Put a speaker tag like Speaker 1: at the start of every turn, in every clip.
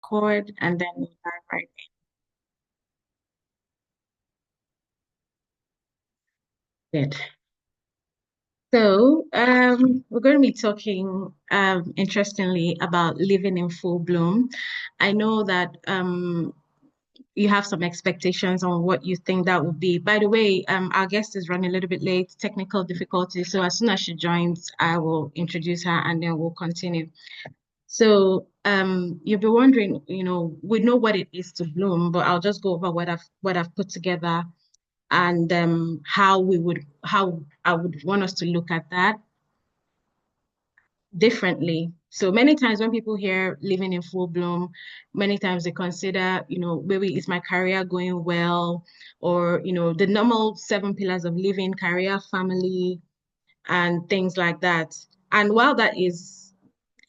Speaker 1: Chord, and then we'll dive right in. Good. So, we're going to be talking, interestingly, about living in full bloom. I know that you have some expectations on what you think that would be. By the way, our guest is running a little bit late, technical difficulties. So as soon as she joins, I will introduce her and then we'll continue. So, you'll be wondering, we know what it is to bloom, but I'll just go over what I've put together and how I would want us to look at that differently. So many times when people hear living in full bloom, many times they consider, maybe is my career going well, or the normal seven pillars of living, career, family, and things like that. And while that is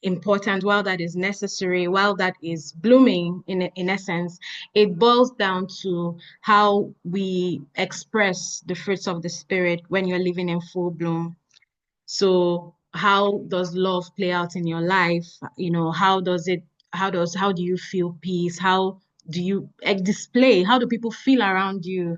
Speaker 1: important, while that is necessary, while that is blooming in essence, it boils down to how we express the fruits of the spirit when you're living in full bloom. So how does love play out in your life? How do you feel peace? How do you display? How do people feel around you?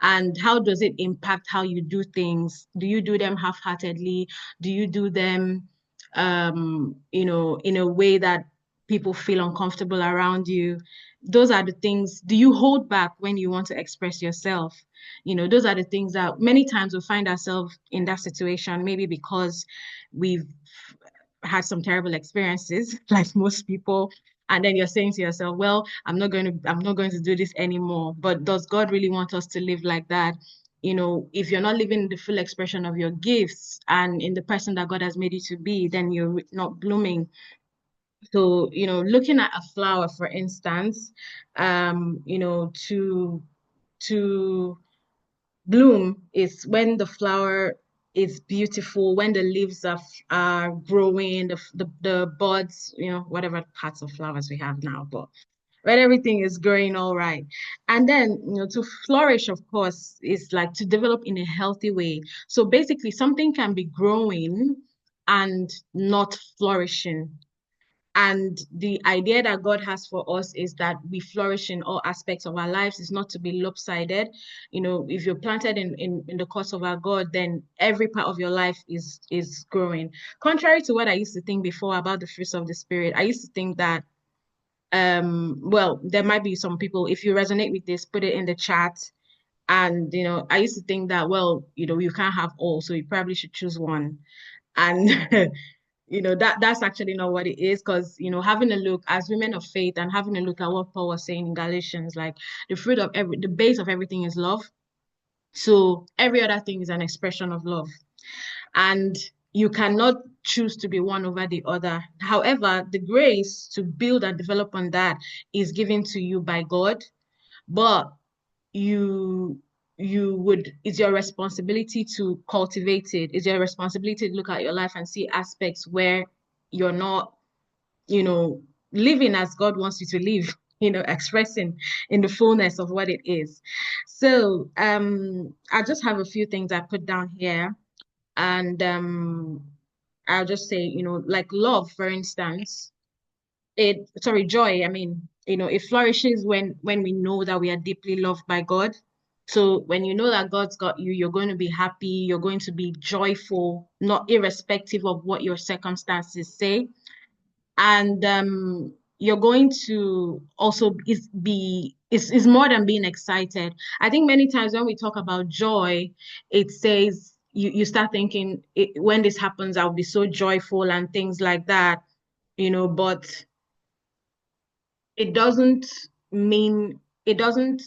Speaker 1: And how does it impact how you do things? Do you do them half-heartedly? Do you do them, in a way that people feel uncomfortable around you? Those are the things. Do you hold back when you want to express yourself? Those are the things that many times we find ourselves in that situation, maybe because we've had some terrible experiences, like most people. And then you're saying to yourself, well, I'm not going to do this anymore. But does God really want us to live like that? If you're not living the full expression of your gifts and in the person that God has made you to be, then you're not blooming. So, looking at a flower, for instance, to bloom is when the flower is beautiful, when the leaves are growing, the buds, whatever parts of flowers we have now, but when everything is growing all right. And then, to flourish, of course, is like to develop in a healthy way. So basically, something can be growing and not flourishing. And the idea that God has for us is that we flourish in all aspects of our lives, is not to be lopsided. If you're planted in the cause of our God, then every part of your life is growing. Contrary to what I used to think before about the fruits of the spirit, I used to think that well, there might be some people, if you resonate with this, put it in the chat. And I used to think that, well, you can't have all, so you probably should choose one. And that's actually not what it is, because having a look as women of faith and having a look at what Paul was saying in Galatians, like the base of everything is love. So every other thing is an expression of love, and you cannot choose to be one over the other. However, the grace to build and develop on that is given to you by God, but you it's your responsibility to cultivate it. It's your responsibility to look at your life and see aspects where you're not, you know, living as God wants you to live, expressing in the fullness of what it is. So I just have a few things I put down here, and I'll just say, like love, for instance, joy, I mean, it flourishes when we know that we are deeply loved by God. So when you know that God's got you, you're going to be happy, you're going to be joyful, not irrespective of what your circumstances say. And you're going to also is more than being excited. I think many times when we talk about joy, it says you start thinking, when this happens, I'll be so joyful and things like that, but it doesn't mean it doesn't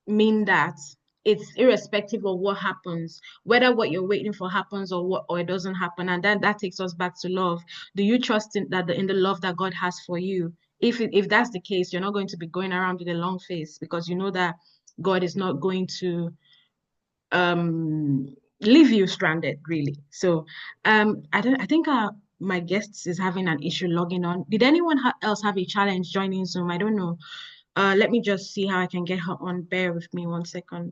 Speaker 1: mean that. It's irrespective of what happens, whether what you're waiting for happens or it doesn't happen. And then that takes us back to love. Do you trust in the love that God has for you? If that's the case, you're not going to be going around with a long face, because you know that God is not going to leave you stranded, really. So I think my guest is having an issue logging on. Did anyone else have a challenge joining Zoom? I don't know. Let me just see how I can get her on. Bear with me 1 second.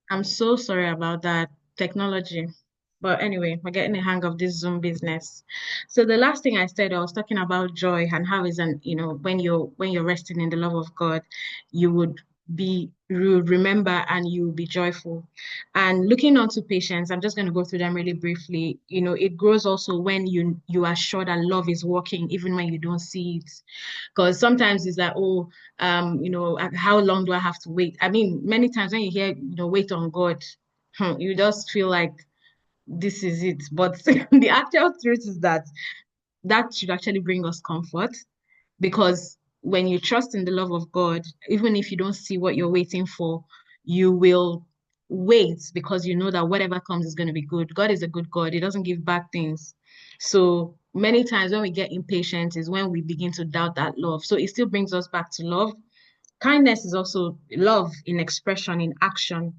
Speaker 1: I'm so sorry about that technology. But anyway, we're getting the hang of this Zoom business. So the last thing I said, I was talking about joy and how is an, when you're resting in the love of God, you would remember and you will be joyful. And looking onto patience, I'm just going to go through them really briefly. It grows also when you are sure that love is working, even when you don't see it. Because sometimes it's like, oh, how long do I have to wait? I mean, many times when you hear, wait on God, you just feel like this is it. But the actual truth is that that should actually bring us comfort because when you trust in the love of God, even if you don't see what you're waiting for, you will wait because you know that whatever comes is going to be good. God is a good God. He doesn't give bad things. So many times when we get impatient is when we begin to doubt that love. So it still brings us back to love. Kindness is also love in expression, in action,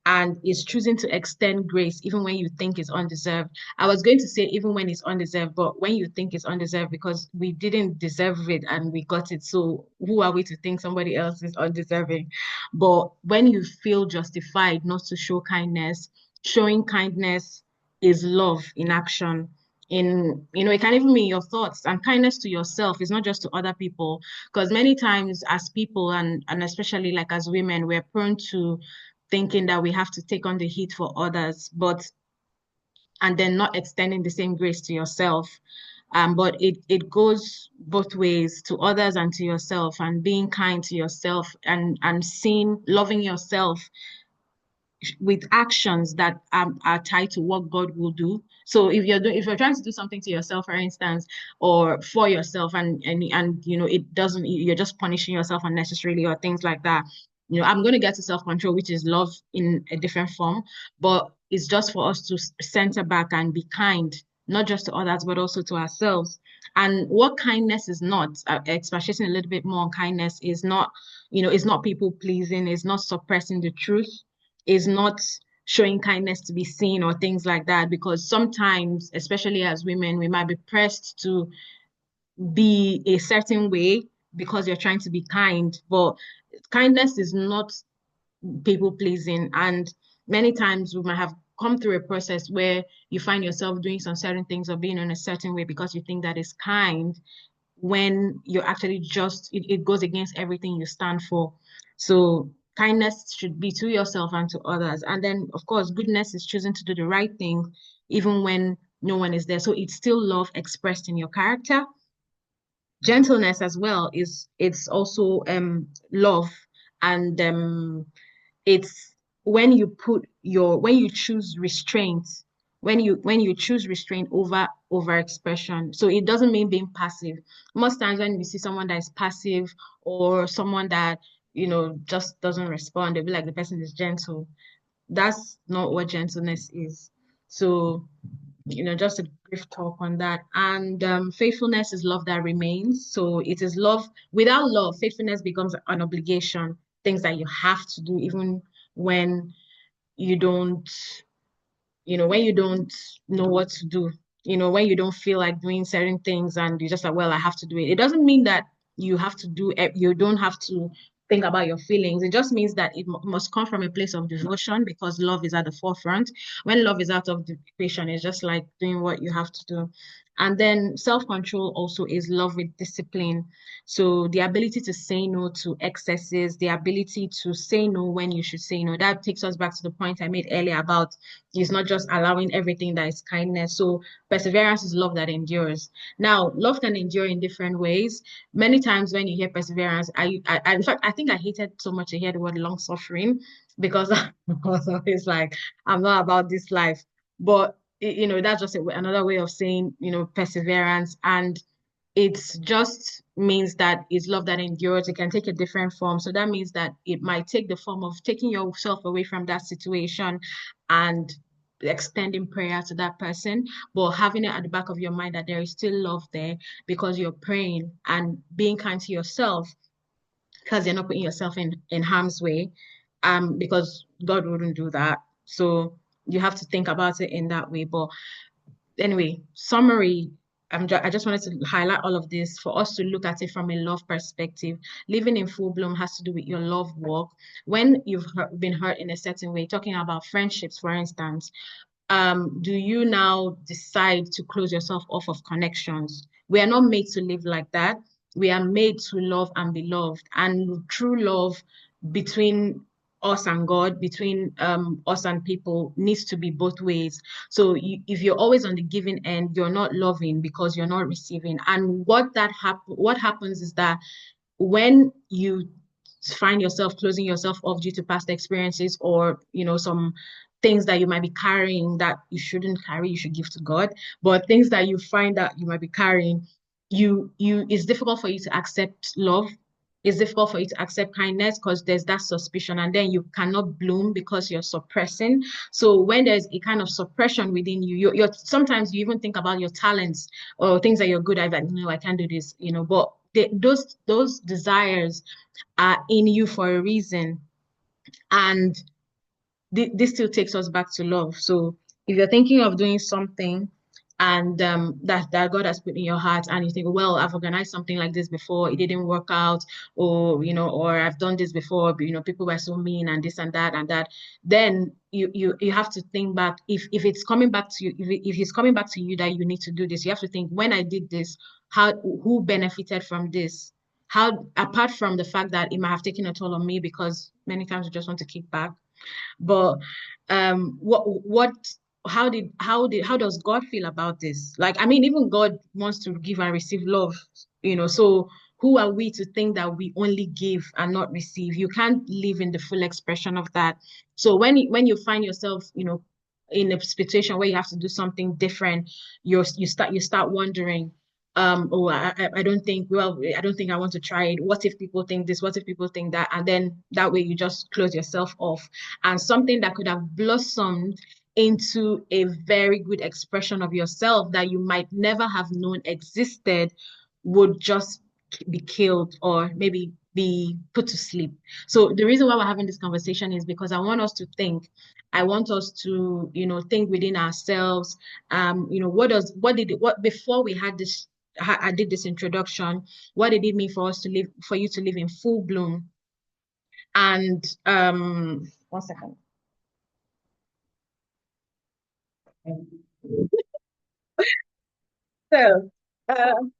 Speaker 1: and is choosing to extend grace even when you think it's undeserved. I was going to say even when it's undeserved, but when you think it's undeserved because we didn't deserve it and we got it. So who are we to think somebody else is undeserving? But when you feel justified not to show kindness, showing kindness is love in action. It can even mean your thoughts and kindness to yourself. It's not just to other people because many times as people and especially like as women, we're prone to thinking that we have to take on the heat for others, but and then not extending the same grace to yourself. But it goes both ways to others and to yourself, and being kind to yourself and seeing loving yourself with actions that are tied to what God will do. So if you're trying to do something to yourself, for instance, or for yourself, and it doesn't, you're just punishing yourself unnecessarily or things like that. I'm going to get to self-control, which is love in a different form, but it's just for us to center back and be kind, not just to others, but also to ourselves. And what kindness is not, expatiating a little bit more on kindness, is not, it's not people pleasing, it's not suppressing the truth, is not showing kindness to be seen or things like that. Because sometimes, especially as women, we might be pressed to be a certain way because you're trying to be kind. But kindness is not people pleasing. And many times we might have come through a process where you find yourself doing some certain things or being in a certain way because you think that is kind when you're actually just it goes against everything you stand for. So kindness should be to yourself and to others. And then of course goodness is choosing to do the right thing even when no one is there. So it's still love expressed in your character. Gentleness as well is it's also love, and it's when you choose restraint, when you choose restraint over expression. So it doesn't mean being passive. Most times when we see someone that is passive or someone that just doesn't respond, they'll be like the person is gentle. That's not what gentleness is. So just a brief talk on that. And faithfulness is love that remains. So it is love. Without love, faithfulness becomes an obligation, things that you have to do, even when you don't, when you don't know what to do, when you don't feel like doing certain things and you're just like, well, I have to do it. It doesn't mean that you don't have to think about your feelings. It just means that it must come from a place of devotion because love is at the forefront. When love is out of the equation, it's just like doing what you have to do. And then self-control also is love with discipline. So the ability to say no to excesses, the ability to say no when you should say no. That takes us back to the point I made earlier about it's not just allowing everything that is kindness. So perseverance is love that endures. Now, love can endure in different ways. Many times when you hear perseverance, in fact, I think I hated so much to hear the word long suffering because I was always like, I'm not about this life. But that's just another way of saying, perseverance. And it just means that it's love that endures. It can take a different form. So that means that it might take the form of taking yourself away from that situation and extending prayer to that person, but having it at the back of your mind that there is still love there because you're praying and being kind to yourself because you're not putting yourself in harm's way, because God wouldn't do that. So you have to think about it in that way. But anyway, summary, I just wanted to highlight all of this for us to look at it from a love perspective. Living in full bloom has to do with your love walk. When you've been hurt in a certain way, talking about friendships, for instance, do you now decide to close yourself off of connections? We are not made to live like that. We are made to love and be loved. And true love between us and God, between us and people, needs to be both ways. So if you're always on the giving end, you're not loving because you're not receiving. And what happens is that when you find yourself closing yourself off due to past experiences or some things that you might be carrying that you shouldn't carry, you should give to God, but things that you find that you might be carrying, it's difficult for you to accept love. It's difficult for you to accept kindness because there's that suspicion, and then you cannot bloom because you're suppressing. So when there's a kind of suppression within you, you're sometimes you even think about your talents or things that you're good at, like, no, I can't do this, but those desires are in you for a reason. And this still takes us back to love. So if you're thinking of doing something and that God has put in your heart, and you think, well, I've organized something like this before, it didn't work out, or or I've done this before, but people were so mean and this and that, then you have to think back. If it's coming back to you, if it's coming back to you that you need to do this, you have to think, when I did this, who benefited from this? How, apart from the fact that it might have taken a toll on me, because many times we just want to kick back, but what how does God feel about this? Like, I mean, even God wants to give and receive love, so who are we to think that we only give and not receive? You can't live in the full expression of that. So when you find yourself, in a situation where you have to do something different, you start wondering, oh, I don't think, well, I don't think I want to try it. What if people think this? What if people think that? And then that way you just close yourself off. And something that could have blossomed into a very good expression of yourself that you might never have known existed would just be killed or maybe be put to sleep. So the reason why we're having this conversation is because I want us to think. I want us to, think within ourselves. What before we had this, I did this introduction. What did it mean for us to live, for you to live in full bloom? And 1 second. So,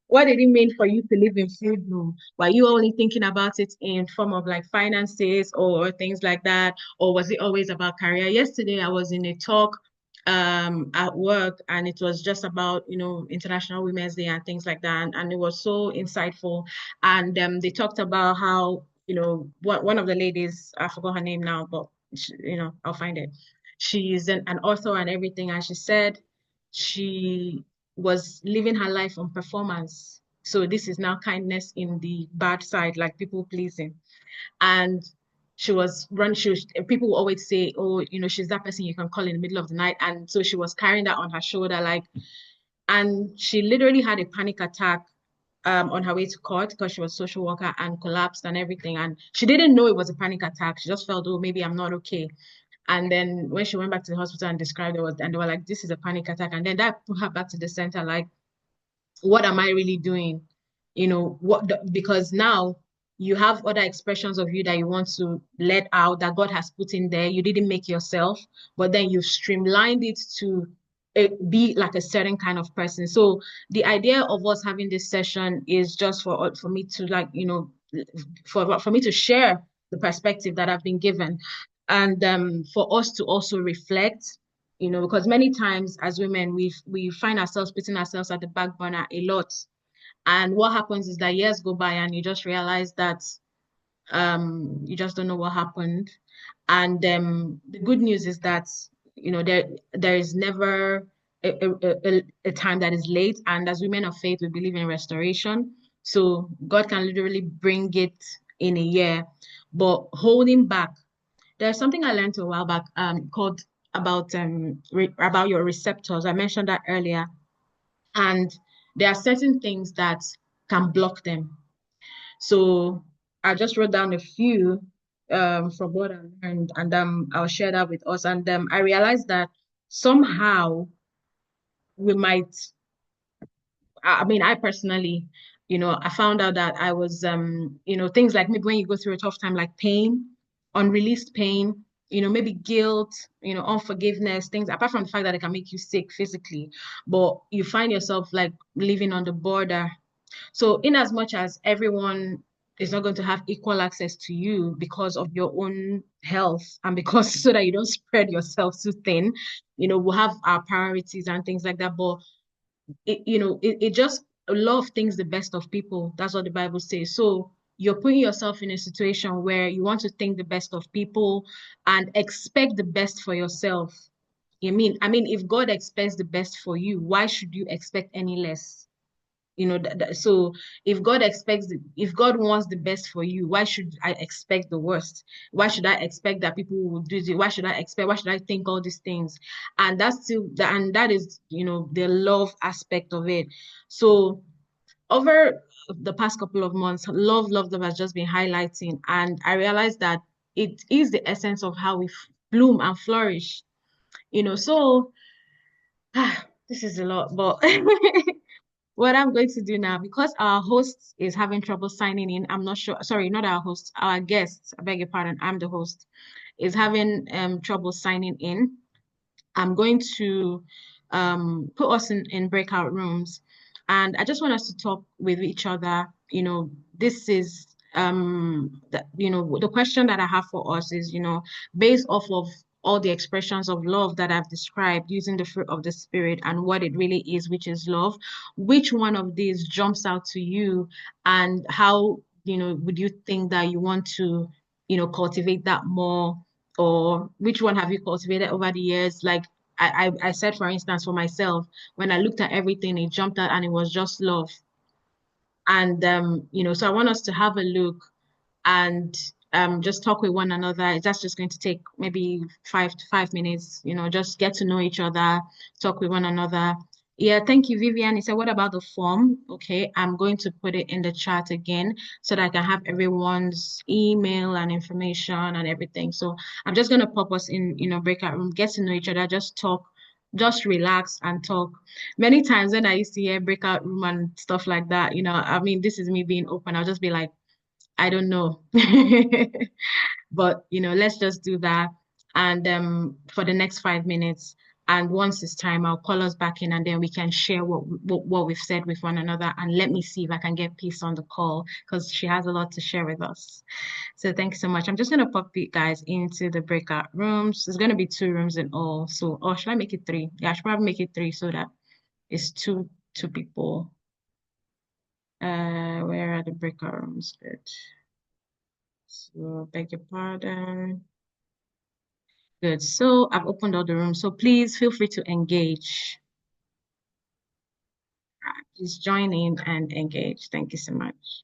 Speaker 1: what did it mean for you to live in full bloom? Were you only thinking about it in form of like finances or things like that, or was it always about career? Yesterday, I was in a talk at work, and it was just about International Women's Day and things like that, and it was so insightful. And they talked about how one of the ladies, I forgot her name now, but I'll find it. She's an author and everything, and she said she was living her life on performance. So this is now kindness in the bad side, like people pleasing. And people will always say, oh, she's that person you can call in the middle of the night. And so she was carrying that on her shoulder, like, and she literally had a panic attack on her way to court because she was a social worker, and collapsed and everything. And she didn't know it was a panic attack. She just felt, oh, maybe I'm not okay. And then when she went back to the hospital and described it, and they were like, this is a panic attack. And then that put her back to the center, like, what am I really doing? Because now you have other expressions of you that you want to let out that God has put in there. You didn't make yourself, but then you've streamlined it to be like a certain kind of person. So the idea of us having this session is just for me to, like, for me to share the perspective that I've been given, and for us to also reflect, because many times as women we find ourselves putting ourselves at the back burner a lot. And what happens is that years go by and you just realize that you just don't know what happened. And the good news is that there is never a time that is late. And as women of faith, we believe in restoration. So God can literally bring it in a year. But holding back, there's something I learned a while back called about your receptors. I mentioned that earlier. And there are certain things that can block them. So I just wrote down a few from what I learned, and I'll share that with us. And I realized that somehow we might, I mean, I personally, I found out that I was, things like maybe when you go through a tough time, like pain, unreleased pain, maybe guilt, unforgiveness, things apart from the fact that it can make you sick physically, but you find yourself like living on the border. So, in as much as everyone is not going to have equal access to you because of your own health and because so that you don't spread yourself too thin, we'll have our priorities and things like that. But it just a lot of things the best of people. That's what the Bible says. So you're putting yourself in a situation where you want to think the best of people and expect the best for yourself. I mean, if God expects the best for you, why should you expect any less? So if God wants the best for you, why should I expect the worst? Why should I expect that people will do this? Why should I think all these things? And that's still that, and that is, the love aspect of it. So over the past couple of months, love has just been highlighting, and I realized that it is the essence of how we bloom and flourish. So this is a lot, but what I'm going to do now, because our host is having trouble signing in, I'm not sure. Sorry, not our host, our guest. I beg your pardon. I'm the host. Is having trouble signing in. I'm going to put us in breakout rooms. And I just want us to talk with each other. This is the question that I have for us is, based off of all the expressions of love that I've described using the fruit of the spirit and what it really is, which is love, which one of these jumps out to you, and how, would you think that you want to, cultivate that more, or which one have you cultivated over the years? Like I said, for instance, for myself, when I looked at everything, it jumped out and it was just love. And so I want us to have a look and just talk with one another. That's just going to take maybe 5 minutes, just get to know each other, talk with one another. Yeah, thank you, Vivian. He said, what about the form? Okay, I'm going to put it in the chat again so that I can have everyone's email and information and everything. So I'm just going to pop us in, breakout room, get to know each other, just talk, just relax and talk. Many times when I used to hear breakout room and stuff like that, I mean, this is me being open. I'll just be like, I don't know. But let's just do that. And for the next 5 minutes. And once it's time, I'll call us back in and then we can share what we've said with one another. And let me see if I can get Peace on the call because she has a lot to share with us. So thank you so much. I'm just gonna pop you guys into the breakout rooms. There's gonna be 2 rooms in all. So, or should I make it 3? Yeah, I should probably make it 3 so that it's two people. Where are the breakout rooms? Good. So beg your pardon. Good. So I've opened all the rooms. So please feel free to engage. Please join in and engage. Thank you so much.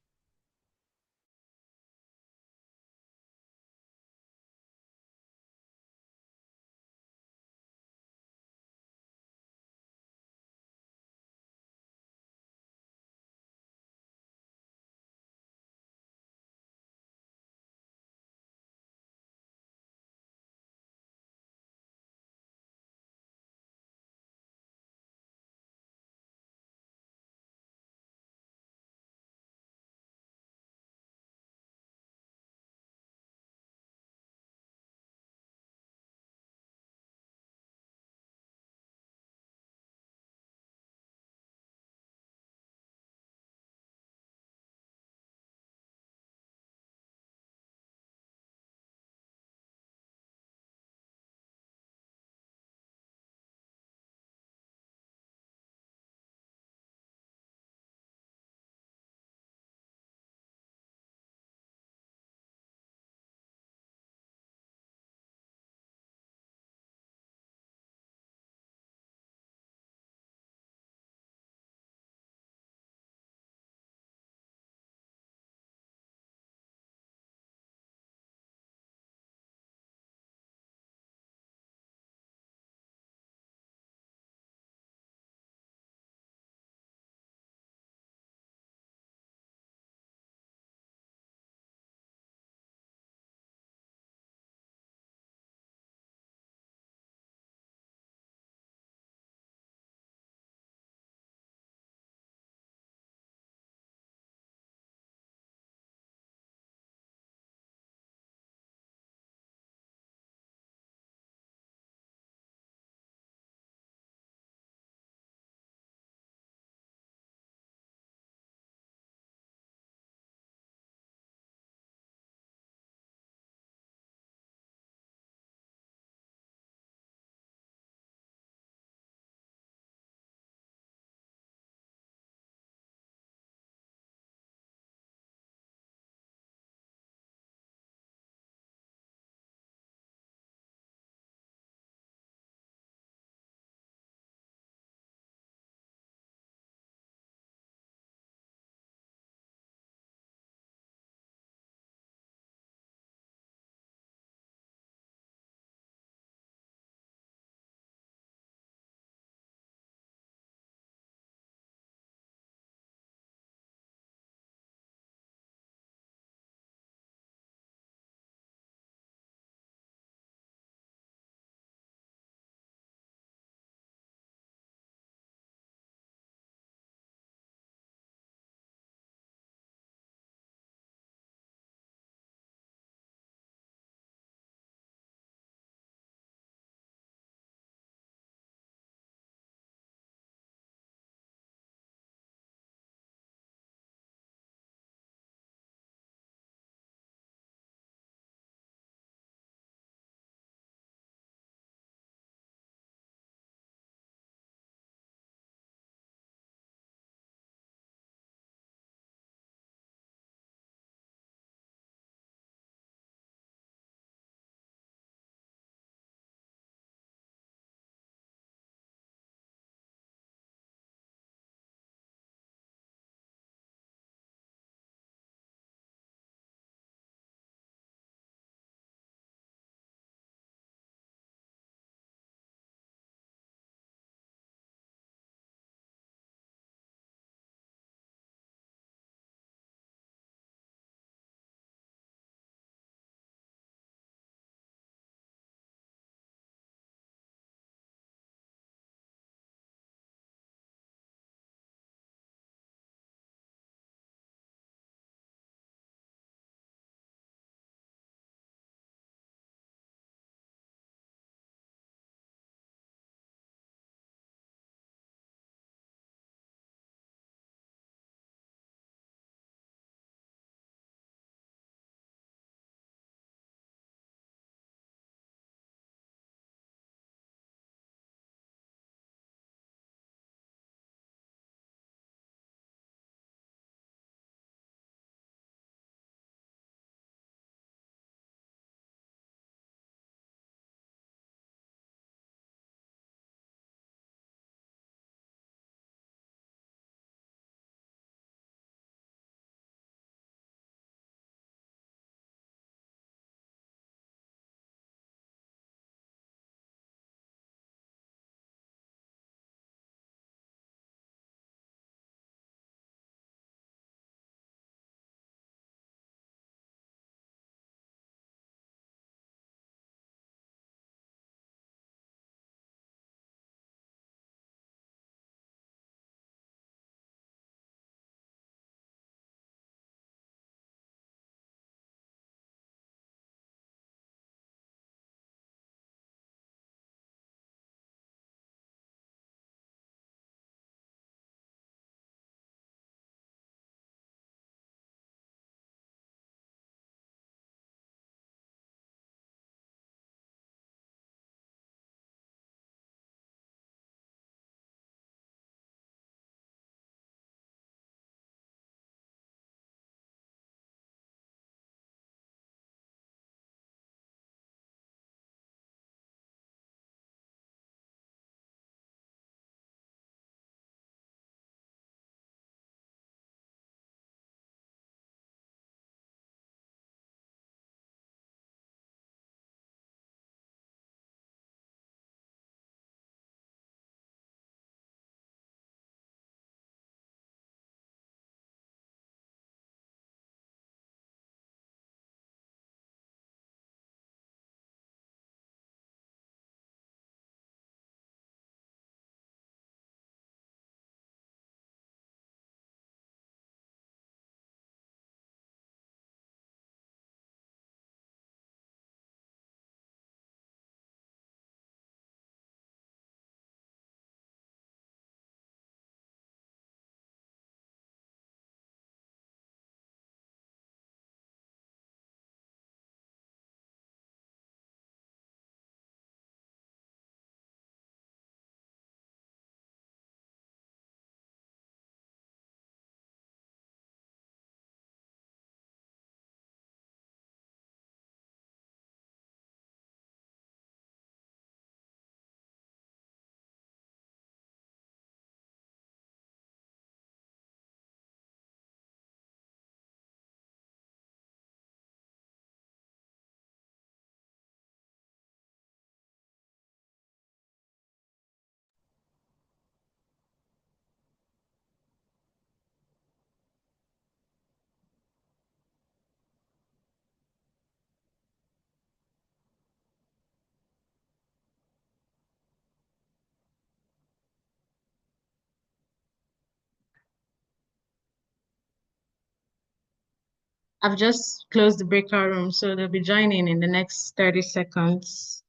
Speaker 1: I've just closed the breakout room, so they'll be joining in the next 30 seconds.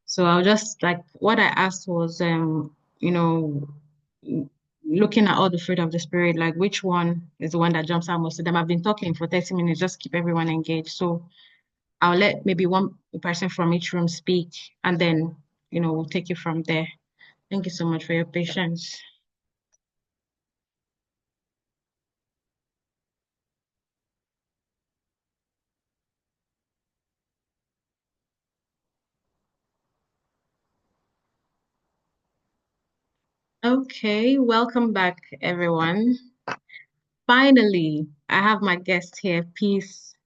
Speaker 1: So I'll just like what I asked was, you know, looking at all the fruit of the spirit, like which one is the one that jumps out most of them. I've been talking for 30 minutes, just keep everyone engaged. So I'll let maybe one person from each room speak, and then, we'll take it from there. Thank you so much for your patience. Okay, welcome back, everyone. Finally, I have my guest here, Peace.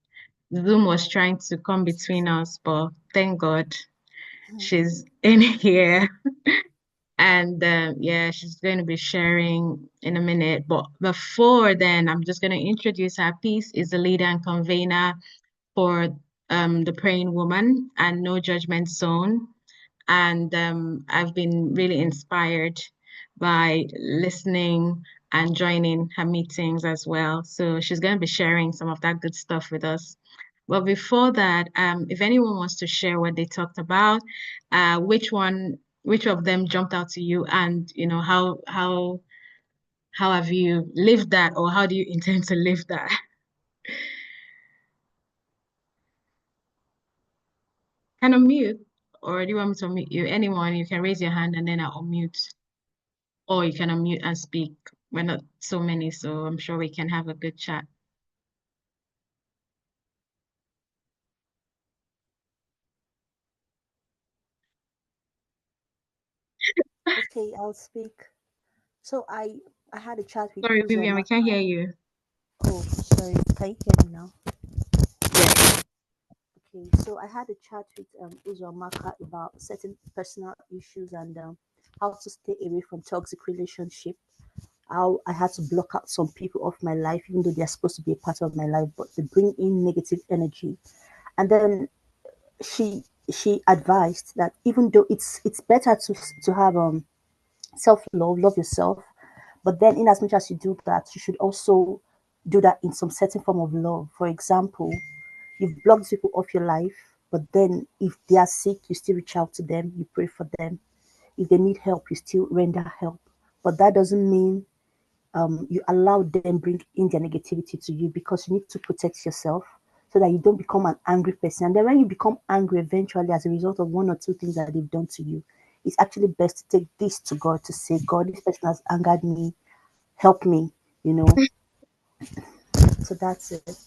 Speaker 1: Zoom was trying to come between us, but thank God she's in here. And yeah, she's going to be sharing in a minute. But before then, I'm just going to introduce her. Peace is the leader and convener for the Praying Woman and No Judgment Zone. And I've been really inspired by listening and joining her meetings as well. So she's going to be sharing some of that good stuff with us. But before that, if anyone wants to share what they talked about, which of them jumped out to you, and how have you lived that, or how do you intend to live that? Can unmute, or do you want me to unmute you? Anyone, you can raise your hand and then I'll unmute. Or you can unmute and speak. We're not so many, so I'm sure we can have a good chat.
Speaker 2: Okay, I'll speak. So I had a chat with
Speaker 1: Sorry, Vivian, we
Speaker 2: Uzoma.
Speaker 1: can't hear you.
Speaker 2: Oh, sorry. Can you hear me now?
Speaker 1: Yes.
Speaker 2: Okay, so I had a chat with Uzomaka about certain personal issues and how to stay away from toxic relationship. How I had to block out some people of my life, even though they're supposed to be a part of my life, but they bring in negative energy. And then she advised that even though it's better to have self-love, love yourself, but then in as much as you do that, you should also do that in some certain form of love. For example, you've blocked people off your life, but then if they are sick, you still reach out to them, you pray for them. If they need help, you still render help. But that doesn't mean you allow them bring in their negativity to you, because you need to protect yourself so that you don't become an angry person. And then when you become angry eventually as a result of one or two things that they've done to you, it's actually best to take this to God, to say, God, this person has angered me, help me, you know. So that's it.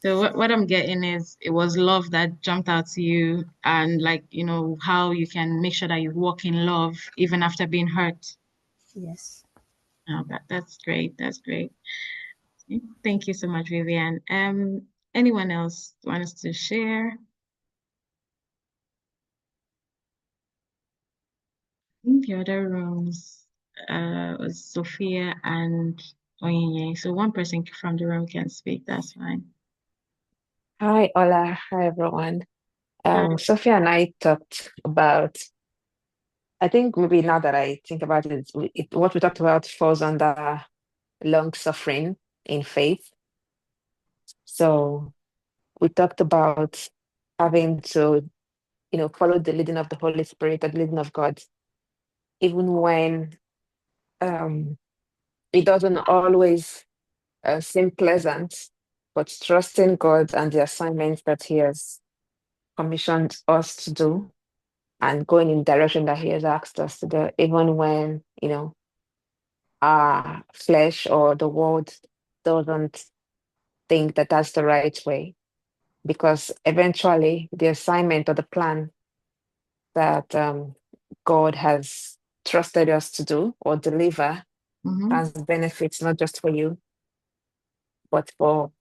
Speaker 1: So what I'm getting is it was love that jumped out to you, and like, how you can make sure that you walk in love even after being hurt.
Speaker 2: Yes.
Speaker 1: Oh, that's great. That's great. Thank you so much, Vivian. Anyone else want us to share? In the other rooms, was Sophia and Oyinye. So one person from the room can speak. That's fine.
Speaker 3: Hi, Ola. Hi, everyone.
Speaker 1: Hi.
Speaker 3: Sophia and I talked about, I think maybe now that I think about it, what we talked about falls under long suffering in faith. So we talked about having to, follow the leading of the Holy Spirit, the leading of God, even when um, it doesn't always seem pleasant, but trusting God and the assignments that He has commissioned us to do and going in the direction that he has asked us to do, even when, our flesh or the world doesn't think that that's the right way. Because eventually, the assignment or the plan that God has trusted us to do or deliver
Speaker 1: Mm-hmm.
Speaker 3: has benefits not just for you, but for,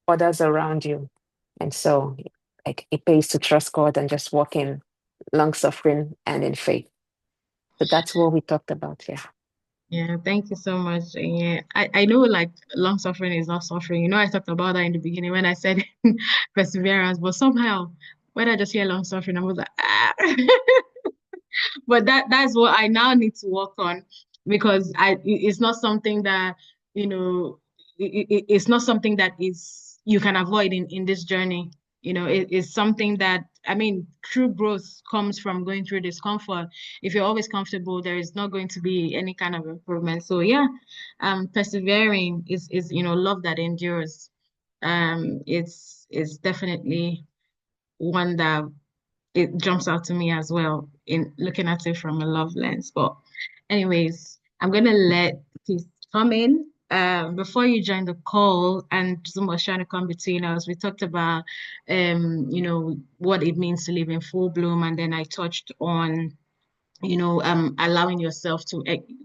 Speaker 3: others around you. And so, like, it pays to trust God and just walk in long suffering and in faith. So that's what we talked about here.
Speaker 1: Yeah, thank you so much. Yeah, I know like long suffering is not suffering. I talked about that in the beginning when I said perseverance, but somehow when I just hear long suffering, I was like, ah. But that's what I now need to work on, because it's not something that, you know, it's not something that is you can avoid in this journey. It is something that, I mean, true growth comes from going through discomfort. If you're always comfortable, there is not going to be any kind of improvement. So yeah, persevering is love that endures. It's definitely one that it jumps out to me as well in looking at it from a love lens. But anyways, I'm gonna let this come in. Before you join the call and Zoom was trying to come between us, we talked about what it means to live in full bloom, and then I touched on allowing yourself to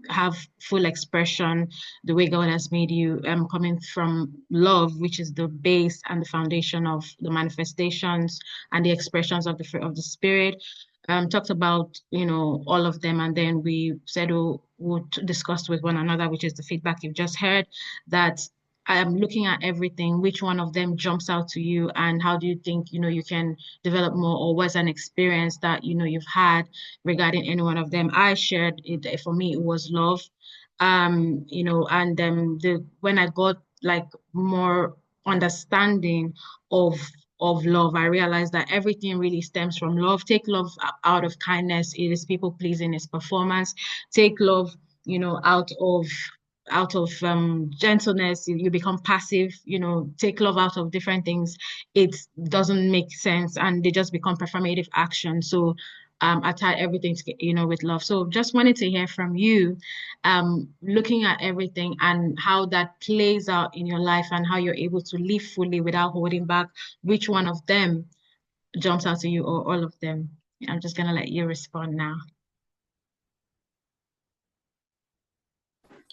Speaker 1: have full expression the way God has made you, coming from love, which is the base and the foundation of the manifestations and the expressions of the fruit of the spirit. Talked about, all of them, and then we said we'll discuss with one another, which is the feedback you've just heard, that I am looking at everything, which one of them jumps out to you, and how do you think, you can develop more, or what's an experience that, you've had regarding any one of them. I shared it. For me, it was love. And the when I got like more understanding of love, I realized that everything really stems from love. Take love out of kindness, it is people pleasing, it's performance. Take love, out of gentleness, you become passive. Take love out of different things, it doesn't make sense, and they just become performative action. So I tie everything to, with love. So just wanted to hear from you, looking at everything and how that plays out in your life and how you're able to live fully without holding back. Which one of them jumps out to you, or all of them? I'm just gonna let you respond now.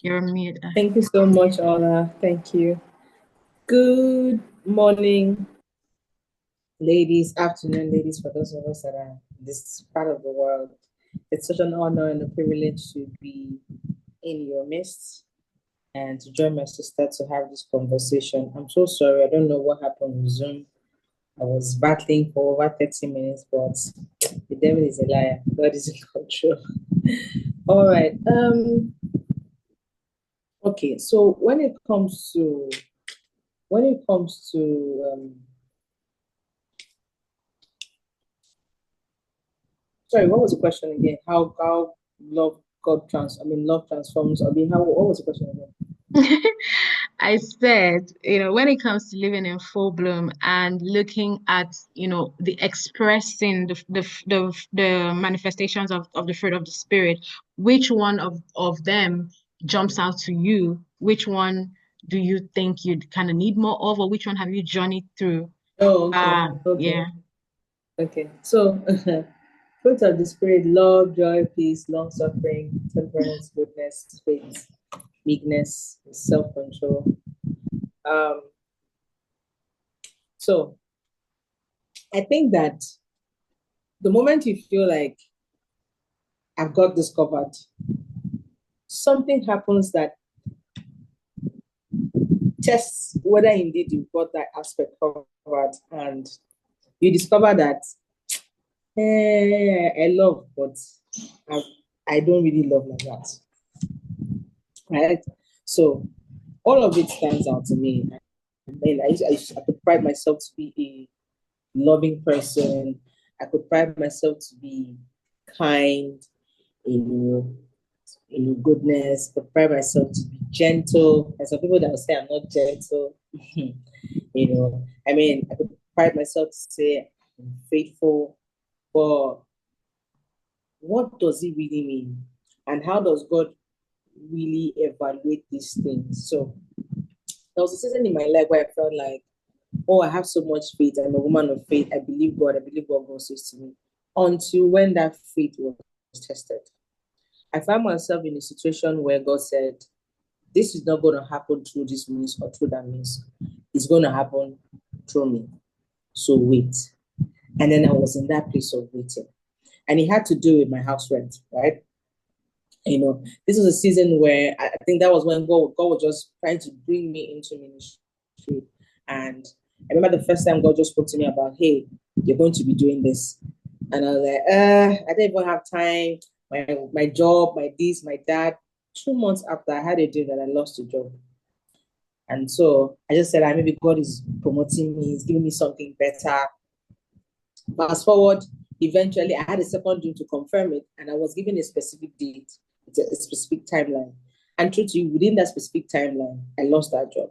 Speaker 1: You're on mute.
Speaker 4: Thank you so much, Ola. Thank you. Good morning, ladies, afternoon, ladies, for those of us that are in this part of the world. It's such an honor and a privilege to be in your midst and to join my sister to have this conversation. I'm so sorry. I don't know what happened with Zoom. I was battling for over 30 minutes, but the devil is a liar. God is in control. All right. Okay, so when it comes to sorry, what was the question again? How love transforms. I mean, how what was the question again?
Speaker 1: I said, when it comes to living in full bloom and looking at, the expressing the manifestations of the fruit of the spirit, which one of them jumps out to you? Which one do you think you'd kind of need more of, or which one have you journeyed through?
Speaker 4: Oh, okay,
Speaker 1: Yeah.
Speaker 4: okay. So, fruit of the spirit: love, joy, peace, long suffering, temperance, goodness, faith, meekness, self control. Um, so I think that the moment you feel like I've got this covered, something happens that tests whether indeed you've got that aspect covered, and you discover that I love, but I, I don't really love like that, right? So all of it stands out to me. I could pride myself to be a loving person. I could pride myself to be kind, you know, goodness. I could pride myself to be gentle. And some people that will say I'm not gentle, I mean, I could pride myself to say I'm faithful, but what does it really mean? And how does God really evaluate these things? So there was a season in my life where I felt like, oh, I have so much faith. I'm a woman of faith. I believe God. I believe what God says to me. Until when that faith was tested, I found myself in a situation where God said, this is not going to happen through this means or through that means. It's going to happen through me. So wait. And then I was in that place of waiting. And it had to do with my house rent, right? This was a season where I think that was when God was just trying to bring me into ministry. And I remember the first time God just spoke to me about, hey, you're going to be doing this. And I was like, I don't even have time. My job, my this, my that. 2 months after I had a deal that I lost the job. And so I just said, maybe God is promoting me, He's giving me something better. Fast forward, eventually I had a second dream to confirm it, and I was given a specific date, a specific timeline. And true to you, within that specific timeline, I lost that job.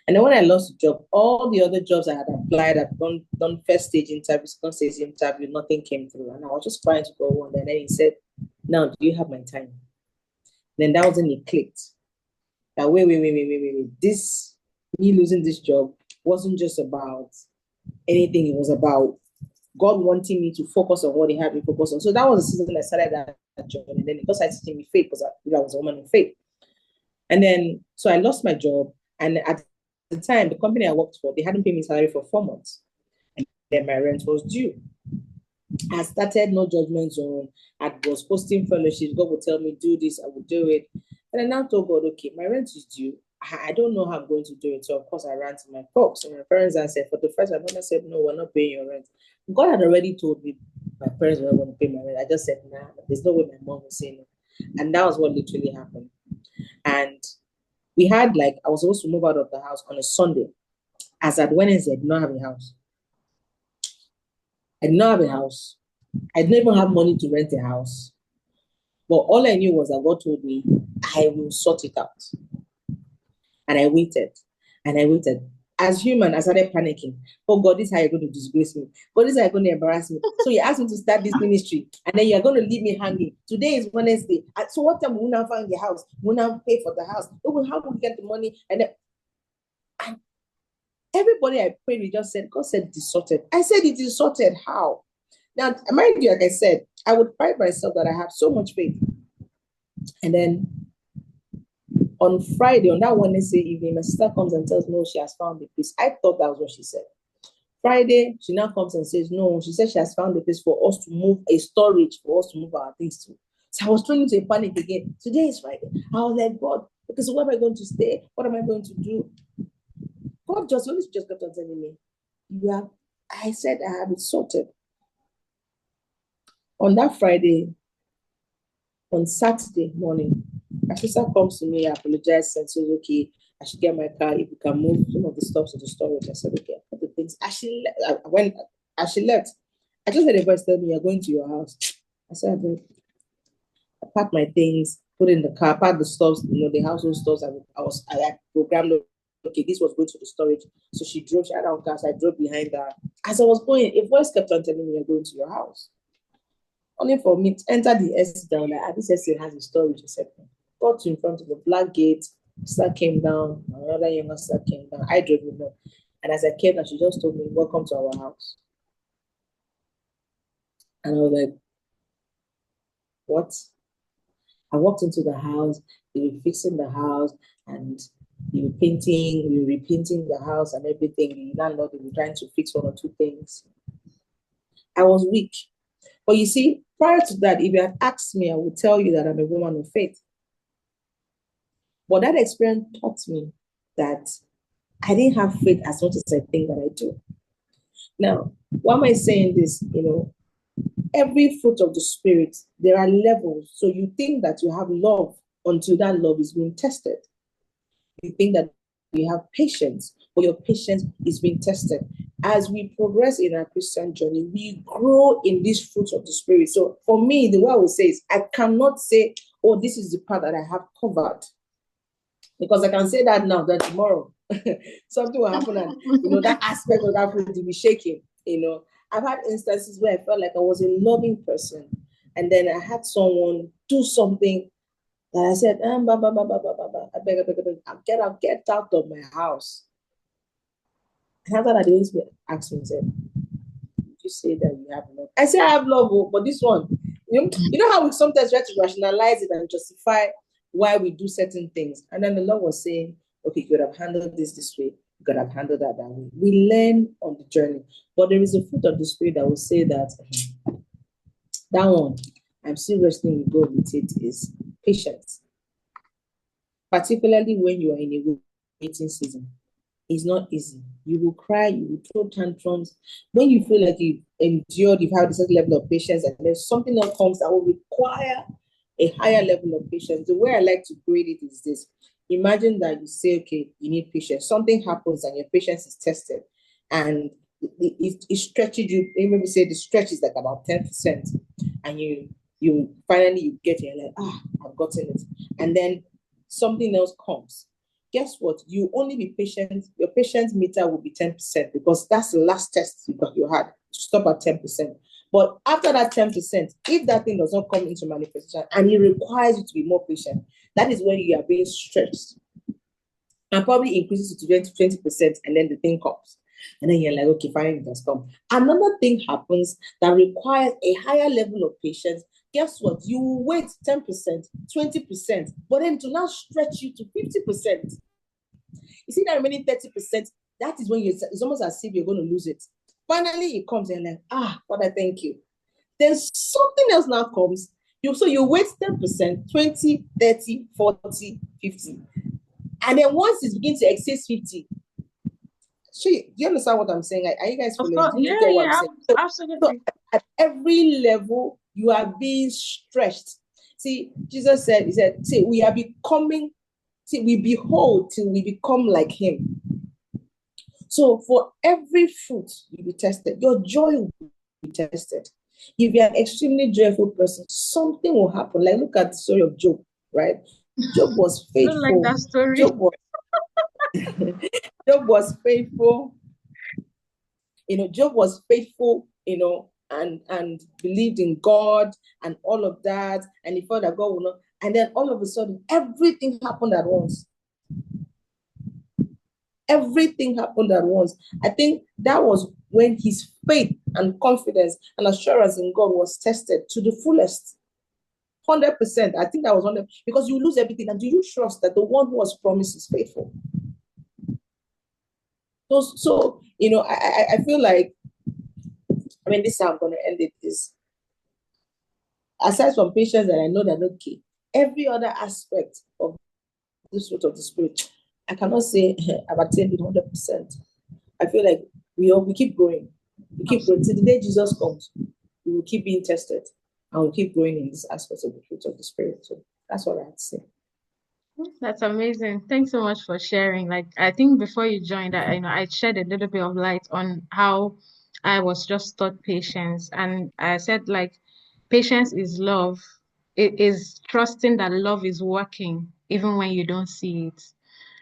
Speaker 4: And then when I lost the job, all the other jobs I had applied, I'd done first stage interview, second stage interview, nothing came through. And I was just trying to go on. And then he said, now, do you have my time? Then that was when it clicked. That wait. This, me losing this job wasn't just about anything. It was about God wanting me to focus on what He had me focus on. So that was the season I started that job. And then because I started with faith, because I was a woman of faith. And then, so I lost my job. And at the time, the company I worked for, they hadn't paid me salary for 4 months. And then my rent was due. I started no judgment zone. I was posting fellowships. God would tell me, do this, I would do it. And I now told God, okay, my rent is due. I don't know how I'm going to do it. So, of course, I ran to my folks. And my parents, I said, for the first time, I said, no, we're not paying your rent. God had already told me my parents were not going to pay my rent. I just said, nah, there's no way my mom will say no. And that was what literally happened. And we had, like, I was supposed to move out of the house on a Sunday. As at Wednesday, I did not have a house. I did not have a house. I didn't even have money to rent a house. But all I knew was that God told me, I will sort it out. And I waited. And I waited. As human, I started panicking. Oh God, this is how you're going to disgrace me. God, this is how you're going to embarrass me. So you asked me to start this ministry, and then you're going to leave me hanging. Today is Wednesday. So what time will we now find the house? Will we now pay for the house? Oh, how will we get the money? And everybody I prayed with just said, God said it is sorted. I said it is sorted. How? Now, mind you, like I said, I would pride myself that I have so much faith. And then on Friday, on that Wednesday evening, my sister comes and tells me, no, she has found the place. I thought that was what she said. Friday, she now comes and says, no, she said she has found the place for us to move, a storage for us to move our things to. So I was thrown into a panic again. Today is Friday. I was like, God, okay, so where am I going to stay? What am I going to do? God just kept on telling me, I said I have it sorted. On that Friday, on Saturday morning, my sister comes to me, apologizes and says, okay, I should get my car if you can move some of the stuff to the storage. I said, okay, I put the things. As she left, I just heard a voice tell me, you're going to your house. I said, I packed my things, put in the car, packed the stuff, the household stuff. I programmed, okay, this was going to the storage. So she had her own car, so I drove behind her. As I was going, a voice kept on telling me, you're going to your house. Only for me to enter the estate down, like, this estate has a storage, etc. Got in front of the black gate, sister came down, another younger sister came down, I drove with her. And as I came down, she just told me, welcome to our house. And I was like, what? I walked into the house, they were fixing the house, and they were painting, we were repainting the house and everything. The landlord, they were trying to fix one or two things. I was weak. But you see, prior to that, if you had asked me, I would tell you that I'm a woman of faith. But that experience taught me that I didn't have faith as much as I think that I do. Now, why am I saying this? Every fruit of the Spirit, there are levels. So you think that you have love until that love is being tested. You think that you have patience, but your patience is being tested. As we progress in our Christian journey, we grow in these fruits of the Spirit. So for me, the way I would say is, I cannot say, oh, this is the part that I have covered. Because I can say that now, that tomorrow something will happen, and that aspect of that fruit will be shaking. I've had instances where I felt like I was a loving person, and then I had someone do something that I said, I beg, get out of my house. And after that, the Holy Spirit asked me, said, you say that you have love? I say I have love, but this one, you know how we sometimes try to rationalize it and justify why we do certain things. And then the Lord was saying, okay, you could have handled this way, you could have handled that way. We learn on the journey. But there is a fruit of the Spirit that will say that one, I'm still wrestling with God with it, is patience. Particularly when you are in a waiting season. It's not easy. You will cry, you will throw tantrums. When you feel like you've endured, you've had a certain level of patience, and there's something else comes that will require a higher level of patience. The way I like to grade it is this. Imagine that you say, okay, you need patience. Something happens and your patience is tested, and it stretches you. Maybe say the stretch is like about 10%, and you finally you get it, you're like, I've gotten it. And then something else comes. Guess what? You only be patient, your patience meter will be 10% because that's the last test you had to stop at 10%. But after that 10%, if that thing does not come into manifestation and it requires you to be more patient, that is when you are being stretched and probably increases it to 20%, and then the thing comes. And then you're like, okay, finally it has come. Another thing happens that requires a higher level of patience. Guess what? You will wait 10%, 20%, but then to now stretch you to 50%. You see that remaining 30%, that is when it's almost as if you're going to lose it. Finally, it comes and like, Father, thank you. Then something else now comes. So you wait 10%, 20, 30, 40, 50. And then once it begins to exceed 50, do you understand what I'm saying? Are you guys
Speaker 1: Of
Speaker 4: following?
Speaker 1: course,
Speaker 4: Do you
Speaker 1: yeah,
Speaker 4: get what I'm
Speaker 1: yeah,
Speaker 4: saying? So
Speaker 1: absolutely.
Speaker 4: at every level, you are being stretched. See, Jesus said, He said, see, we are becoming, see, we behold till we become like Him. So for every fruit you be tested, your joy will be tested. If you're an extremely joyful person, something will happen. Like look at the story of Job, right? Job was
Speaker 1: I don't like
Speaker 4: faithful.
Speaker 1: that story.
Speaker 4: Job was Job was faithful. Job was faithful, and believed in God and all of that. And he thought that God would not. And then all of a sudden, everything happened at once. Everything happened at once. I think that was when his faith and confidence and assurance in God was tested to the fullest. 100%. I think that was 100, because you lose everything. And do you trust that the one who was promised is faithful? So I feel like, this is how I'm going to end it, is aside from patience that I know that, okay, every other aspect of this fruit of the Spirit, I cannot say I've attained it 100%. I feel like we keep growing. We keep growing. Till the day Jesus comes, we will keep being tested and we'll keep growing in this aspect of the fruit of the Spirit. So that's what I had to say.
Speaker 1: That's amazing. Thanks so much for sharing. Like, I think before you joined, I shed a little bit of light on how I was just taught patience, and I said like, patience is love. It is trusting that love is working even when you don't see it.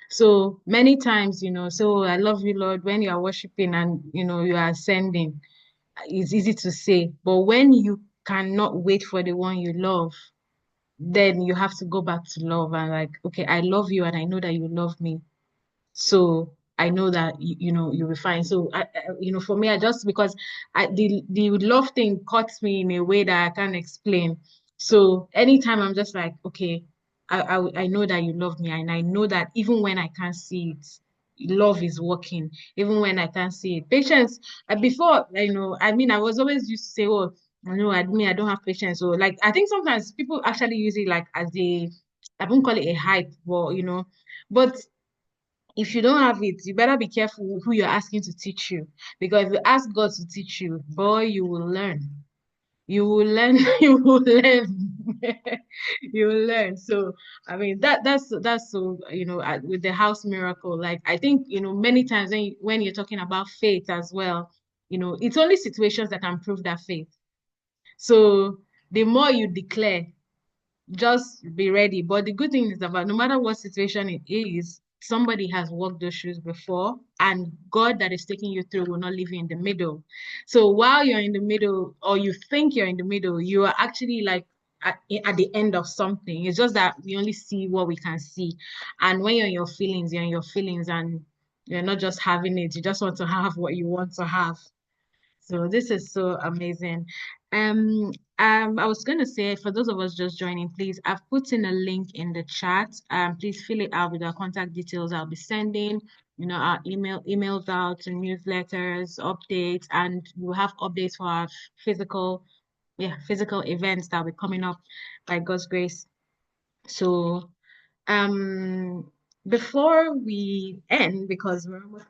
Speaker 1: So many times, so I love you, Lord, when you are worshiping and you are ascending, it's easy to say, but when you cannot wait for the one you love, then you have to go back to love and like, okay, I love you and I know that you love me. So I know that you'll be fine. So for me, I just because the love thing caught me in a way that I can't explain. So anytime I'm just like, okay, I know that you love me, and I know that even when I can't see it, love is working. Even when I can't see it, patience. Before, I was always used to say, oh, I don't have patience. So like, I think sometimes people actually use it like as I won't call it a hype, but if you don't have it, you better be careful who you're asking to teach you. Because if you ask God to teach you, boy, you will learn. You will learn, you will learn. You will learn. So, that's so, with the house miracle, like I think, many times when you're talking about faith as well, it's only situations that can prove that faith. So the more you declare, just be ready. But the good thing is about no matter what situation it is, somebody has walked those shoes before, and God that is taking you through will not leave you in the middle. So while you're in the middle, or you think you're in the middle, you are actually like at the end of something. It's just that we only see what we can see. And when you're in your feelings, and you're not just having it, you just want to have what you want to have. So this is so amazing. Um, I was gonna say for those of us just joining, please, I've put in a link in the chat. Please fill it out with our contact details. I'll be sending, our emails out to newsletters, updates, and we'll have updates for our physical events that will be coming up by God's grace. So, before we end, because we're almost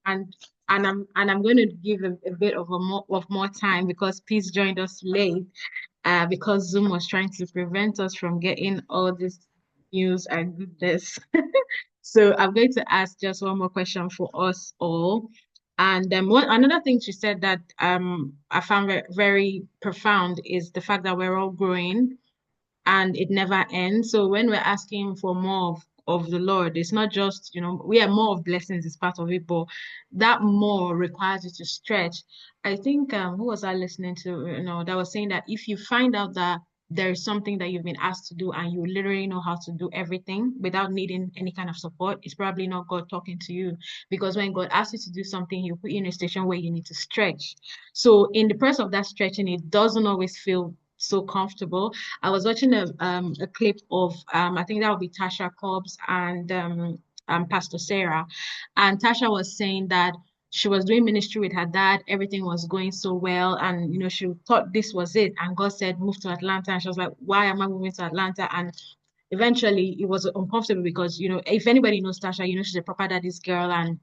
Speaker 1: and I'm going to give a bit of more time because Peace joined us late because Zoom was trying to prevent us from getting all this news and goodness. So I'm going to ask just one more question for us all. And another thing she said that I found very profound is the fact that we're all growing and it never ends. So when we're asking for more of the Lord, it's not just, we are more of blessings is part of it, but that more requires you to stretch. I think who was I listening to, that was saying that if you find out that there is something that you've been asked to do and you literally know how to do everything without needing any kind of support, it's probably not God talking to you. Because when God asks you to do something, He'll put you in a station where you need to stretch. So in the process of that stretching, it doesn't always feel so comfortable. I was watching a clip of I think that would be Tasha Cobbs and Pastor Sarah, and Tasha was saying that she was doing ministry with her dad, everything was going so well, and she thought this was it, and God said move to Atlanta, and she was like, why am I moving to Atlanta? And eventually it was uncomfortable because if anybody knows Tasha, she's a proper daddy's girl, and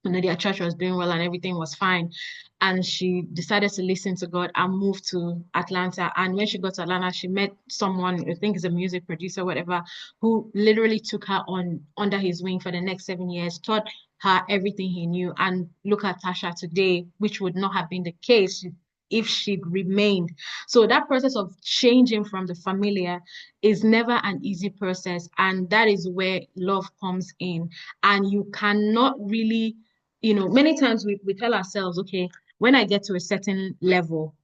Speaker 1: their church was doing well and everything was fine. And she decided to listen to God and move to Atlanta. And when she got to Atlanta, she met someone, I think is a music producer, whatever, who literally took her on under his wing for the next 7 years, taught her everything he knew. And look at Tasha today, which would not have been the case if she'd remained. So that process of changing from the familiar is never an easy process. And that is where love comes in. And you cannot really many times we tell ourselves, okay, when I get to a certain level,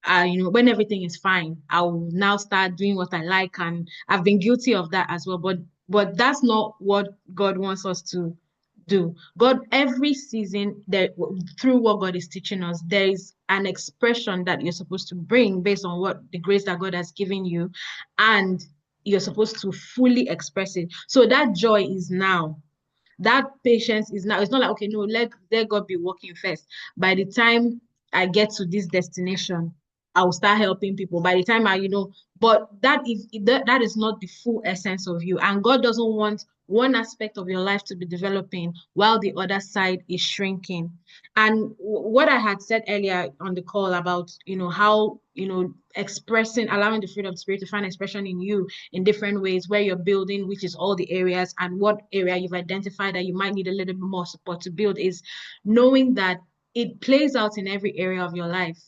Speaker 1: when everything is fine, I'll now start doing what I like. And I've been guilty of that as well. But that's not what God wants us to do. God, every season, there through what God is teaching us, there is an expression that you're supposed to bring based on what the grace that God has given you, and you're supposed to fully express it. So that joy is now, that patience is now. It's not like, okay, no, let God be working first. By the time I get to this destination, I will start helping people. By the time but that is not the full essence of you. And God doesn't want one aspect of your life to be developing while the other side is shrinking. And what I had said earlier on the call about, how, expressing, allowing the fruit of the spirit to find expression in you in different ways, where you're building, which is all the areas, and what area you've identified that you might need a little bit more support to build, is knowing that it plays out in every area of your life.